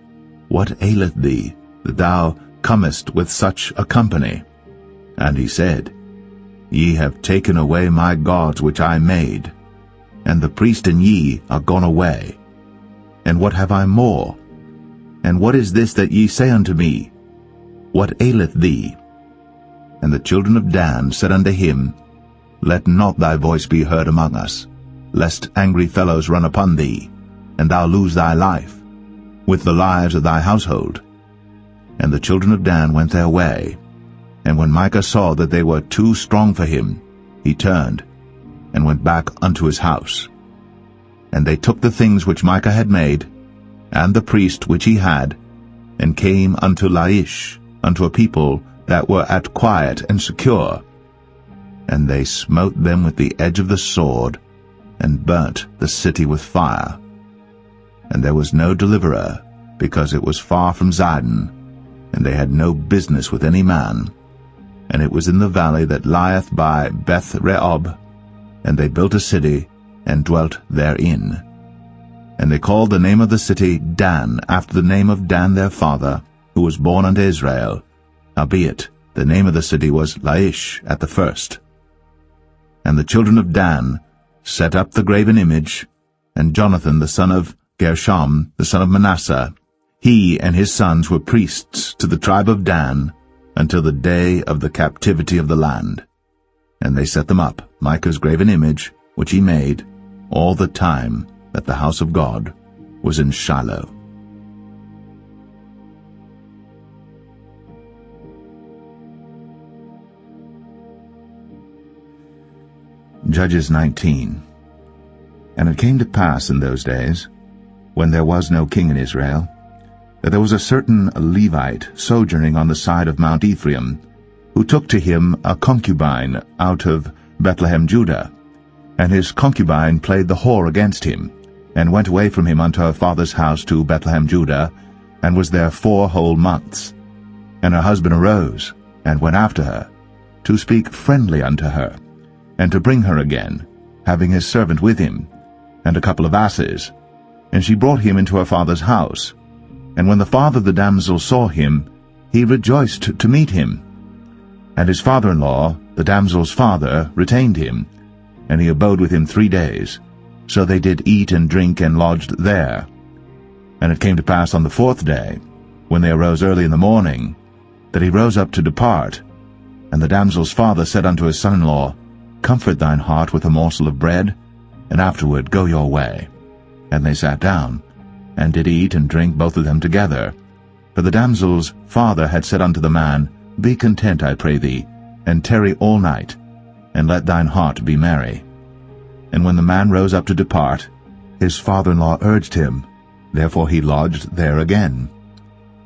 What aileth thee, that thou comest with such a company? And he said, Ye have taken away my gods which I made, and the priest and ye are gone away. And what have I more? And what is this that ye say unto me? What aileth thee? And the children of Dan said unto him, Let not thy voice be heard among us, lest angry fellows run upon thee, and thou lose thy life, with the lives of thy household. And the children of Dan went their way. And when Micah saw that they were too strong for him, he turned, and went back unto his house. And they took the things which Micah had made, and the priest which he had, and came unto Laish, unto a people that were at quiet and secure. And they smote them with the edge of the sword, and burnt the city with fire. And there was no deliverer, because it was far from Zidon, and they had no business with any man. And it was in the valley that lieth by Beth-rehob, and they built a city, and dwelt therein. And they called the name of the city Dan, after the name of Dan their father, who was born unto Israel. Howbeit, the name of the city was Laish at the first. And the children of Dan set up the graven image, and Jonathan the son of Gershom, the son of Manasseh, he and his sons were priests to the tribe of Dan, until the day of the captivity of the land. And they set them up, Micah's graven image, which he made, all the time that the house of God was in Shiloh. Judges 19. And it came to pass in those days, when there was no king in Israel, that there was a certain Levite sojourning on the side of Mount Ephraim, who took to him a concubine out of Bethlehem, Judah. And his concubine played the whore against him, and went away from him unto her father's house to Bethlehem, Judah, and was there 4 whole months. And her husband arose, and went after her, to speak friendly unto her, and to bring her again, having his servant with him, and a couple of asses. And she brought him into her father's house. And when the father of the damsel saw him, he rejoiced to meet him. And his father-in-law, the damsel's father, retained him, and he abode with him 3 days. So they did eat and drink and lodged there. And it came to pass on the 4th day, when they arose early in the morning, that he rose up to depart. And the damsel's father said unto his son-in-law, Comfort thine heart with a morsel of bread, and afterward go your way. And they sat down, and did eat and drink both of them together. For the damsel's father had said unto the man, Be content, I pray thee, and tarry all night, and let thine heart be merry. And when the man rose up to depart, his father-in-law urged him, therefore he lodged there again.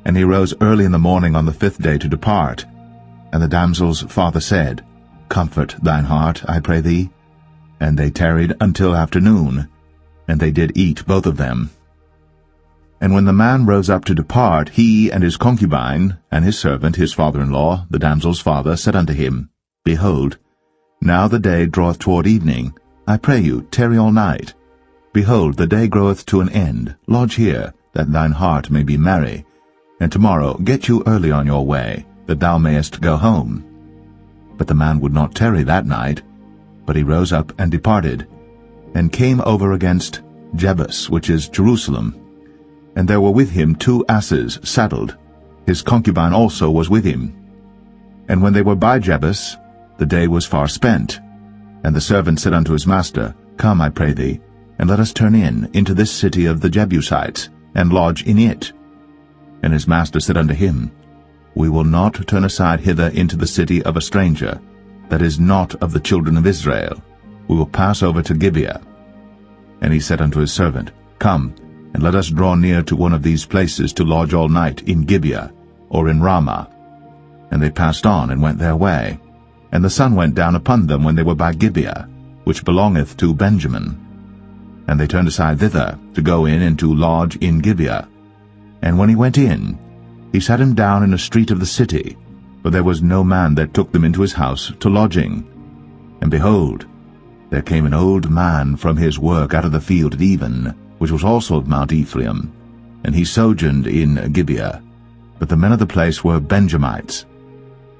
And he rose early in the morning on the 5th day to depart. And the damsel's father said, Comfort thine heart, I pray thee. And they tarried until afternoon, and they did eat both of them. And when the man rose up to depart, he and his concubine, and his servant, his father-in-law, the damsel's father, said unto him, Behold, now the day draweth toward evening. I pray you, tarry all night. Behold, the day groweth to an end. Lodge here, that thine heart may be merry. And tomorrow get you early on your way, that thou mayest go home. But the man would not tarry that night, but he rose up and departed, and came over against Jebus, which is Jerusalem. And there were with him 2 asses saddled. His concubine also was with him. And when they were by Jebus, the day was far spent. And the servant said unto his master, Come, I pray thee, and let us turn into this city of the Jebusites, and lodge in it. And his master said unto him, We will not turn aside hither into the city of a stranger, that is not of the children of Israel. We will pass over to Gibeah. And he said unto his servant, Come, and let us draw near to one of these places to lodge all night in Gibeah, or in Ramah. And they passed on, and went their way. And the sun went down upon them when they were by Gibeah, which belongeth to Benjamin. And they turned aside thither, to go in and to lodge in Gibeah. And when he went in, he sat him down in a street of the city, for there was no man that took them into his house to lodging. And behold, there came an old man from his work out of the field at even, which was also of Mount Ephraim, and he sojourned in Gibeah. But the men of the place were Benjamites.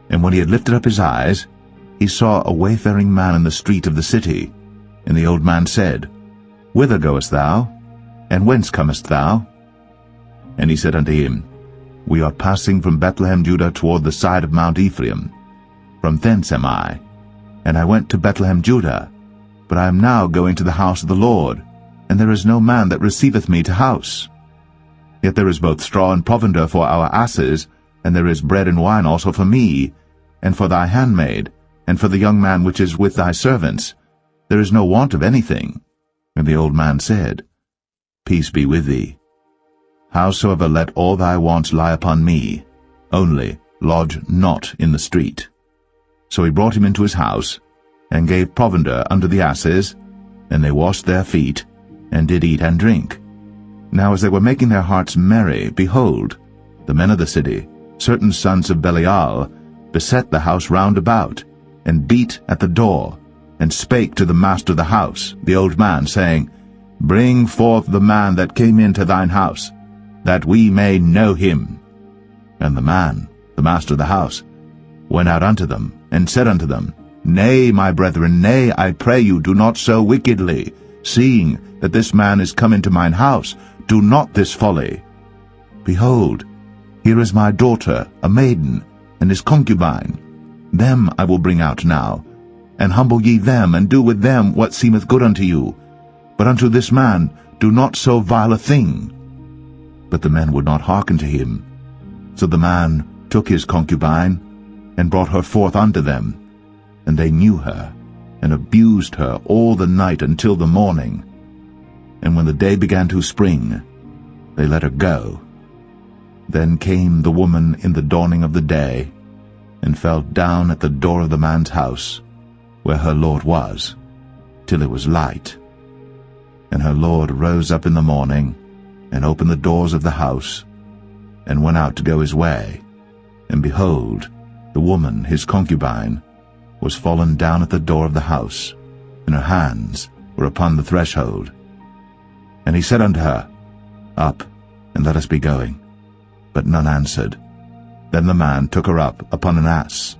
And when he had lifted up his eyes, he saw a wayfaring man in the street of the city. And the old man said, Whither goest thou? And whence comest thou? And he said unto him, We are passing from Bethlehem, Judah, toward the side of Mount Ephraim. From thence am I. And I went to Bethlehem, Judah. But I am now going to the house of the Lord, and there is no man that receiveth me to house. Yet there is both straw and provender for our asses, and there is bread and wine also for me, and for thy handmaid, and for the young man which is with thy servants. There is no want of anything. And the old man said, Peace be with thee. Howsoever let all thy wants lie upon me, only lodge not in the street. So he brought him into his house, and gave provender unto the asses, and they washed their feet, and did eat and drink. Now as they were making their hearts merry, behold, the men of the city, certain sons of Belial, beset the house round about, and beat at the door, and spake to the master of the house, the old man, saying, Bring forth the man that came into thine house, that we may know him. And the man, the master of the house, went out unto them, and said unto them, Nay, my brethren, nay, I pray you, do not so wickedly, seeing that this man is come into mine house. Do not this folly. Behold, here is my daughter, a maiden, and his concubine. Them I will bring out now, and humble ye them, and do with them what seemeth good unto you. But unto this man do not so vile a thing. But the men would not hearken to him. So the man took his concubine, and brought her forth unto them. And they knew her, and abused her all the night until the morning. And when the day began to spring, they let her go. Then came the woman in the dawning of the day, and fell down at the door of the man's house, where her lord was, till it was light. And her lord rose up in the morning, and opened the doors of the house, and went out to go his way. And behold, the woman, his concubine, was fallen down at the door of the house, and her hands were upon the threshold. And he said unto her, Up, and let us be going. But none answered. Then the man took her up upon an ass.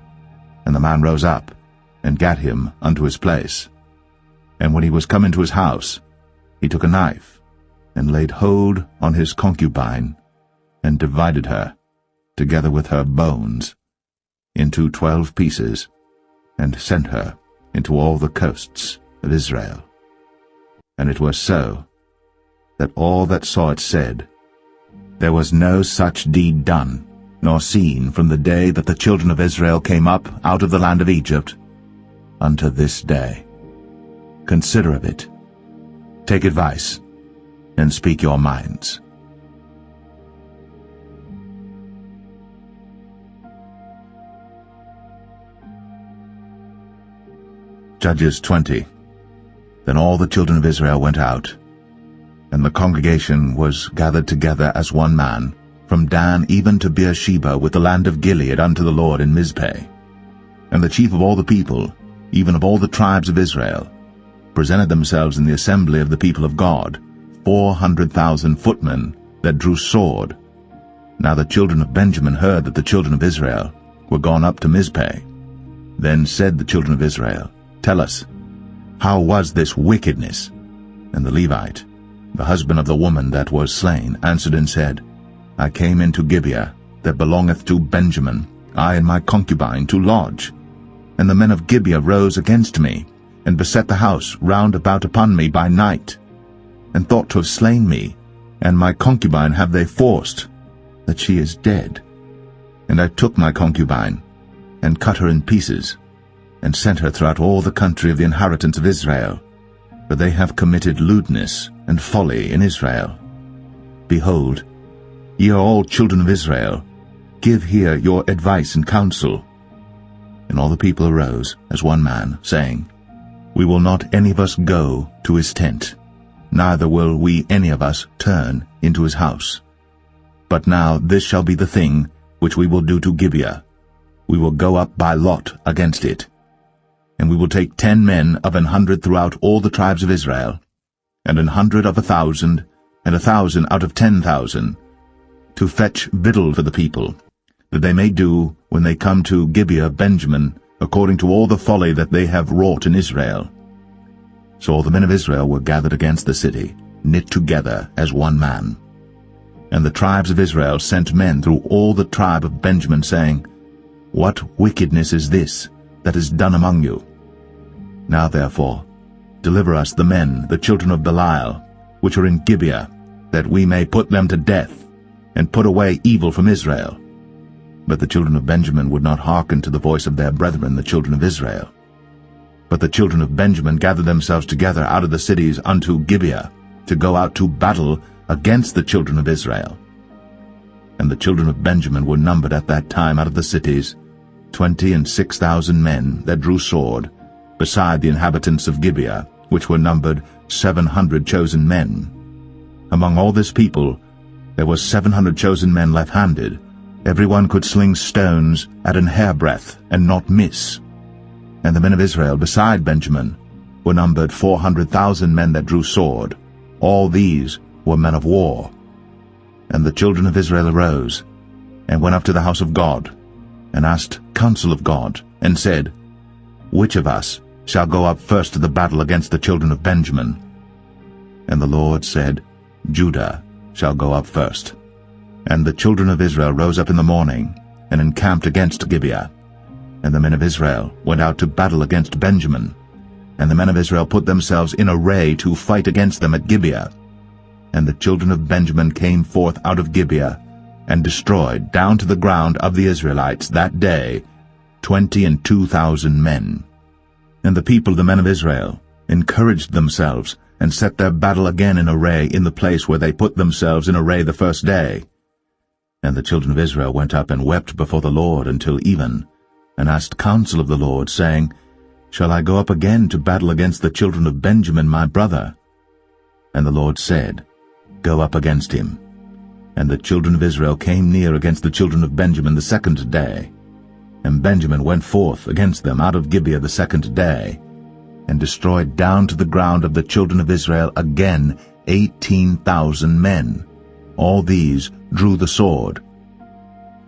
And the man rose up, and gat him unto his place. And when he was come into his house, he took a knife, and laid hold on his concubine, and divided her, together with her bones, into 12 pieces, and sent her into all the coasts of Israel. And it was so, that all that saw it said, There was no such deed done, nor seen from the day that the children of Israel came up out of the land of Egypt, unto this day. Consider of it, take advice, and speak your minds. Judges 20. Then all the children of Israel went out, and the congregation was gathered together as one man, from Dan even to Beersheba with the land of Gilead unto the Lord in Mizpeh. And the chief of all the people, even of all the tribes of Israel, presented themselves in the assembly of the people of God, 400,000 footmen that drew sword. Now the children of Benjamin heard that the children of Israel were gone up to Mizpeh. Then said the children of Israel, Tell us, how was this wickedness? And the Levite, the husband of the woman that was slain, answered and said, I came into Gibeah, that belongeth to Benjamin, I and my concubine, to lodge. And the men of Gibeah rose against me, and beset the house round about upon me by night, and thought to have slain me, and my concubine have they forced, that she is dead. And I took my concubine, and cut her in pieces, and sent her throughout all the country of the inheritance of Israel, for they have committed lewdness and folly in Israel. Behold, ye are all children of Israel, give here your advice and counsel. And all the people arose as one man, saying, We will not any of us go to his tent, neither will we any of us turn into his house. But now this shall be the thing which we will do to Gibeah. We will go up by lot against it. And we will take 10 men of 100 throughout all the tribes of Israel, and 100 of 1,000, and 1,000 out of 10,000, to fetch victual for the people, that they may do, when they come to Gibeah of Benjamin, according to all the folly that they have wrought in Israel. So all the men of Israel were gathered against the city, knit together as one man. And the tribes of Israel sent men through all the tribe of Benjamin, saying, What wickedness is this that is done among you? Now therefore, deliver us the men, the children of Belial, which are in Gibeah, that we may put them to death, and put away evil from Israel. But the children of Benjamin would not hearken to the voice of their brethren, the children of Israel. But the children of Benjamin gathered themselves together out of the cities unto Gibeah, to go out to battle against the children of Israel. And the children of Benjamin were numbered at that time out of the cities 26,000 men that drew sword, beside the inhabitants of Gibeah, which were numbered 700 chosen men. Among all this people there was 700 chosen men left-handed. Every one could sling stones at an hairbreadth, and not miss. And the men of Israel beside Benjamin were numbered 400,000 men that drew sword. All these were men of war. And the children of Israel arose, and went up to the house of God, and asked counsel of God, and said, Which of us shall go up first to the battle against the children of Benjamin? And the Lord said, Judah shall go up first. And the children of Israel rose up in the morning, and encamped against Gibeah. And the men of Israel went out to battle against Benjamin. And the men of Israel put themselves in array to fight against them at Gibeah. And the children of Benjamin came forth out of Gibeah, and destroyed down to the ground of the Israelites that day 22,000 men. And the people, the men of Israel, encouraged themselves, and set their battle again in array in the place where they put themselves in array the first day. And the children of Israel went up and wept before the Lord until even, and asked counsel of the Lord, saying, Shall I go up again to battle against the children of Benjamin my brother? And the Lord said, Go up against him. And the children of Israel came near against the children of Benjamin the second day. And Benjamin went forth against them out of Gibeah the second day, and destroyed down to the ground of the children of Israel again 18,000 men. All these drew the sword.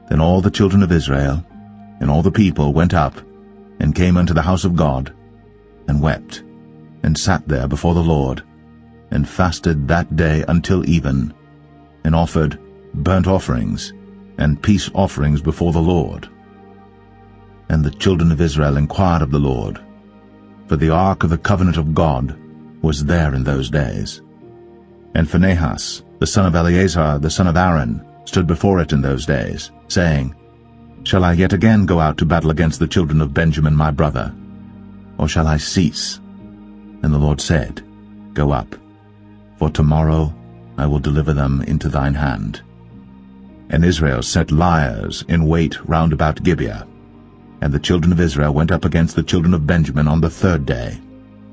Then all the children of Israel and all the people went up, and came unto the house of God, and wept, and sat there before the Lord, and fasted that day until even, and offered burnt offerings and peace offerings before the Lord. And the children of Israel inquired of the Lord, for the ark of the covenant of God was there in those days. And Phinehas, the son of Eleazar, the son of Aaron, stood before it in those days, saying, Shall I yet again go out to battle against the children of Benjamin my brother? Or shall I cease? And the Lord said, Go up, for tomorrow I will deliver them into thine hand. And Israel set liers in wait round about Gibeah. And the children of Israel went up against the children of Benjamin on the third day,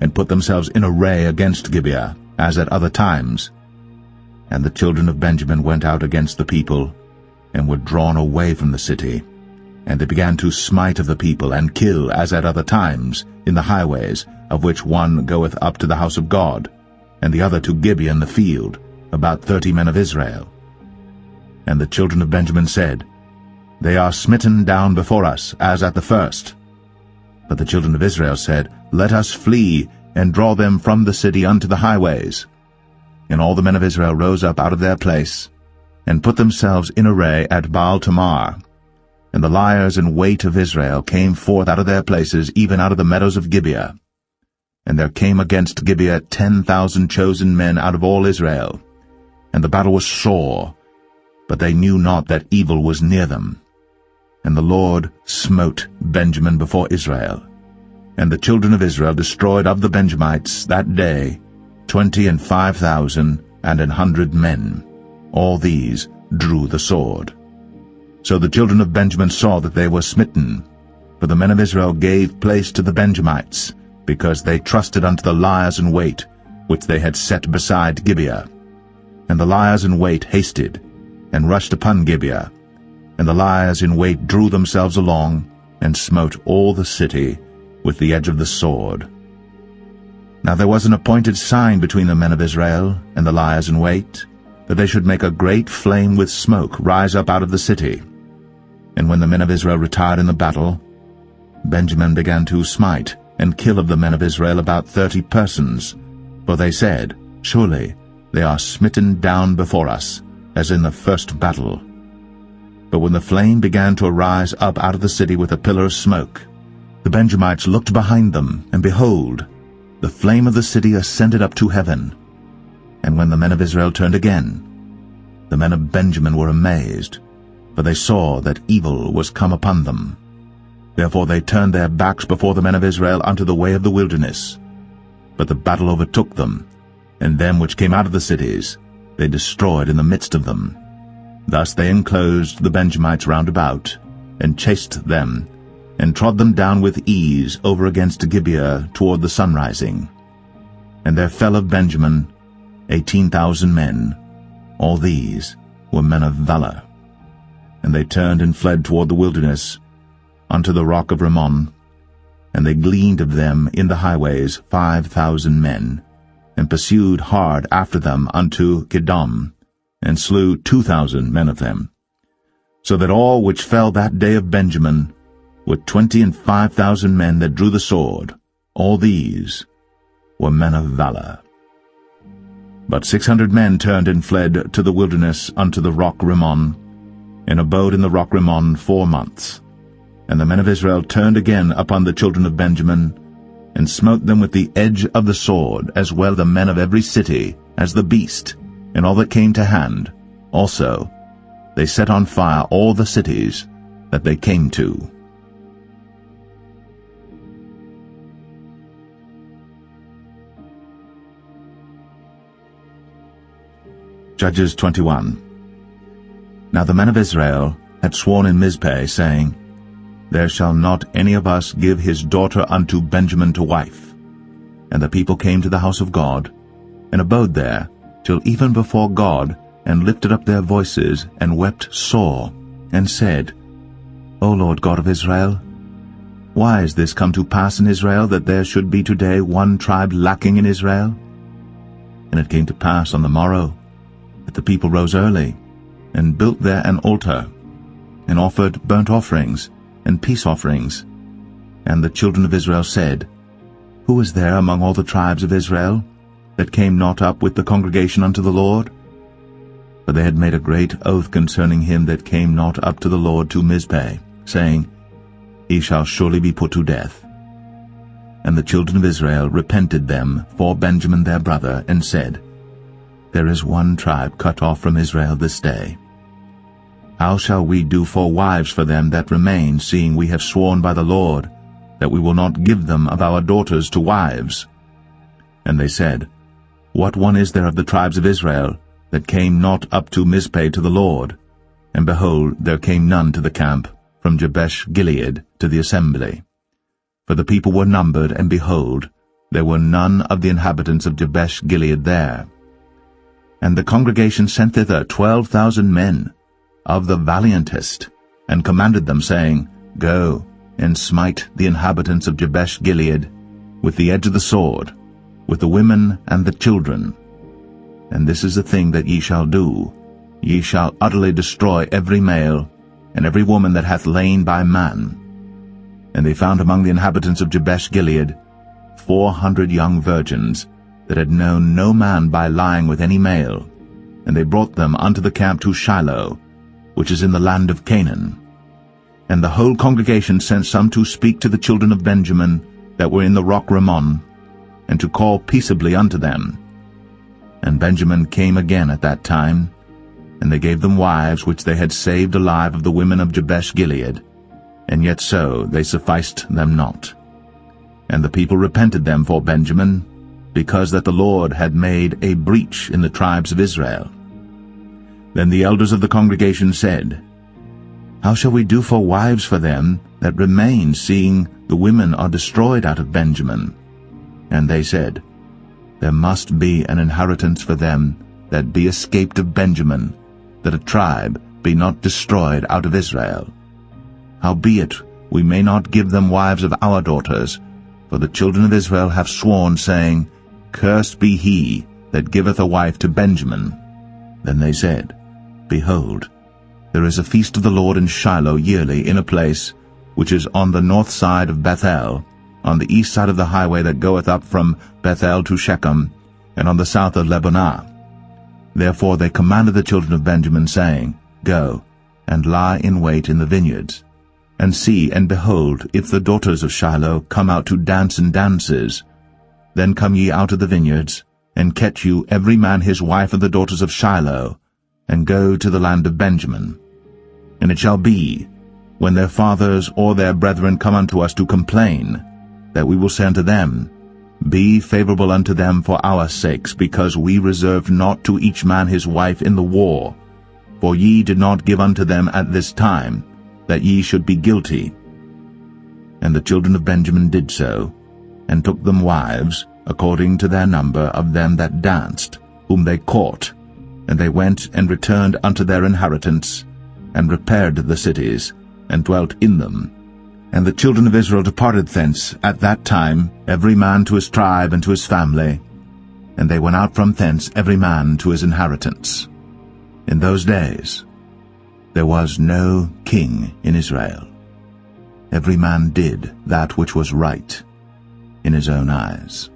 and put themselves in array against Gibeah, as at other times. And the children of Benjamin went out against the people, and were drawn away from the city. And they began to smite of the people, and kill, as at other times, in the highways, of which one goeth up to the house of God, and the other to Gibeah in the field, about 30 men of Israel. And the children of Benjamin said, They are smitten down before us, as at the first. But the children of Israel said, Let us flee, and draw them from the city unto the highways. And all the men of Israel rose up out of their place, and put themselves in array at Baal-Tamar. And the liers in wait of Israel came forth out of their places, even out of the meadows of Gibeah. And there came against Gibeah 10,000 chosen men out of all Israel. And the battle was sore, but they knew not that evil was near them. And the Lord smote Benjamin before Israel. And the children of Israel destroyed of the Benjamites that day 25,000 and 100 men. All these drew the sword. So the children of Benjamin saw that they were smitten, for the men of Israel gave place to the Benjamites, because they trusted unto the liers in wait, which they had set beside Gibeah. And the liers in wait hasted, and rushed upon Gibeah. And the liers in wait drew themselves along, and smote all the city with the edge of the sword. Now there was an appointed sign between the men of Israel and the liers in wait, that they should make a great flame with smoke rise up out of the city. And when the men of Israel retired in the battle, Benjamin began to smite and kill of the men of Israel about 30 persons. For they said, Surely they are smitten down before us, as in the first battle. But when the flame began to arise up out of the city with a pillar of smoke, the Benjamites looked behind them, and behold, the flame of the city ascended up to heaven. And when the men of Israel turned again, the men of Benjamin were amazed, for they saw that evil was come upon them. Therefore they turned their backs before the men of Israel unto the way of the wilderness. But the battle overtook them, and them which came out of the cities they destroyed in the midst of them. Thus they enclosed the Benjamites round about, and chased them, and trod them down with ease over against Gibeah toward the sunrising. And there fell of Benjamin 18,000 men. All these were men of valor. And they turned and fled toward the wilderness, unto the rock of Rimmon. And they gleaned of them in the highways 5,000 men, and pursued hard after them unto Kidom, and slew 2,000 men of them. So that all which fell that day of Benjamin were 25,000 men that drew the sword. All these were men of valor. But 600 men turned and fled to the wilderness unto the rock Rimmon, and abode in the rock Rimmon 4 months. And the men of Israel turned again upon the children of Benjamin, and smote them with the edge of the sword, as well the men of every city as the beast, and all that came to hand. Also they set on fire all the cities that they came to. Judges 21. Now the men of Israel had sworn in Mizpeh, saying, There shall not any of us give his daughter unto Benjamin to wife. And the people came to the house of God, and abode there till even before God, and lifted up their voices, and wept sore, and said, O Lord God of Israel, why is this come to pass in Israel, that there should be today one tribe lacking in Israel? And it came to pass on the morrow, that the people rose early, and built there an altar, and offered burnt offerings and peace offerings. And the children of Israel said, Who is there among all the tribes of Israel that came not up with the congregation unto the Lord? For they had made a great oath concerning him that came not up to the Lord to Mizpeh, saying, He shall surely be put to death. And the children of Israel repented them for Benjamin their brother, and said, There is one tribe cut off from Israel this day. How shall we do for wives for them that remain, seeing we have sworn by the Lord that we will not give them of our daughters to wives? And they said, What one is there of the tribes of Israel that came not up to Mizpeh to the Lord? And behold, there came none to the camp from Jabesh Gilead to the assembly. For the people were numbered, and behold, there were none of the inhabitants of Jabesh Gilead there. And the congregation sent thither 12,000 men, of the valiantest, and commanded them, saying, Go, and smite the inhabitants of Jabesh Gilead with the edge of the sword, with the women and the children. And this is the thing that ye shall do. Ye shall utterly destroy every male, and every woman that hath lain by man. And they found among the inhabitants of Jabesh Gilead 400 young virgins, that had known no man by lying with any male. And they brought them unto the camp to Shiloh, which is in the land of Canaan. And the whole congregation sent some to speak to the children of Benjamin that were in the rock Rimmon, and to call peaceably unto them. And Benjamin came again at that time, and they gave them wives which they had saved alive of the women of Jabesh Gilead, and yet so they sufficed them not. And the people repented them for Benjamin, because that the Lord had made a breach in the tribes of Israel. Then the elders of the congregation said, How shall we do for wives for them that remain, seeing the women are destroyed out of Benjamin? And they said, There must be an inheritance for them that be escaped of Benjamin, that a tribe be not destroyed out of Israel. Howbeit we may not give them wives of our daughters, for the children of Israel have sworn, saying, Cursed be he that giveth a wife to Benjamin. Then they said, Behold, there is a feast of the Lord in Shiloh yearly, in a place which is on the north side of Bethel, on the east side of the highway that goeth up from Bethel to Shechem, and on the south of Lebanah. Therefore they commanded the children of Benjamin, saying, Go, and lie in wait in the vineyards, and see, and behold, if the daughters of Shiloh come out to dance in dances, then come ye out of the vineyards, and catch you every man his wife of the daughters of Shiloh, and go to the land of Benjamin. And it shall be, when their fathers or their brethren come unto us to complain, that we will say unto them, Be favorable unto them for our sakes, because we reserved not to each man his wife in the war. For ye did not give unto them at this time, that ye should be guilty. And the children of Benjamin did so, and took them wives, according to their number of them that danced, whom they caught. And they went and returned unto their inheritance, and repaired the cities, and dwelt in them. And the children of Israel departed thence at that time, every man to his tribe and to his family, and they went out from thence every man to his inheritance. In those days there was no king in Israel. Every man did that which was right in his own eyes.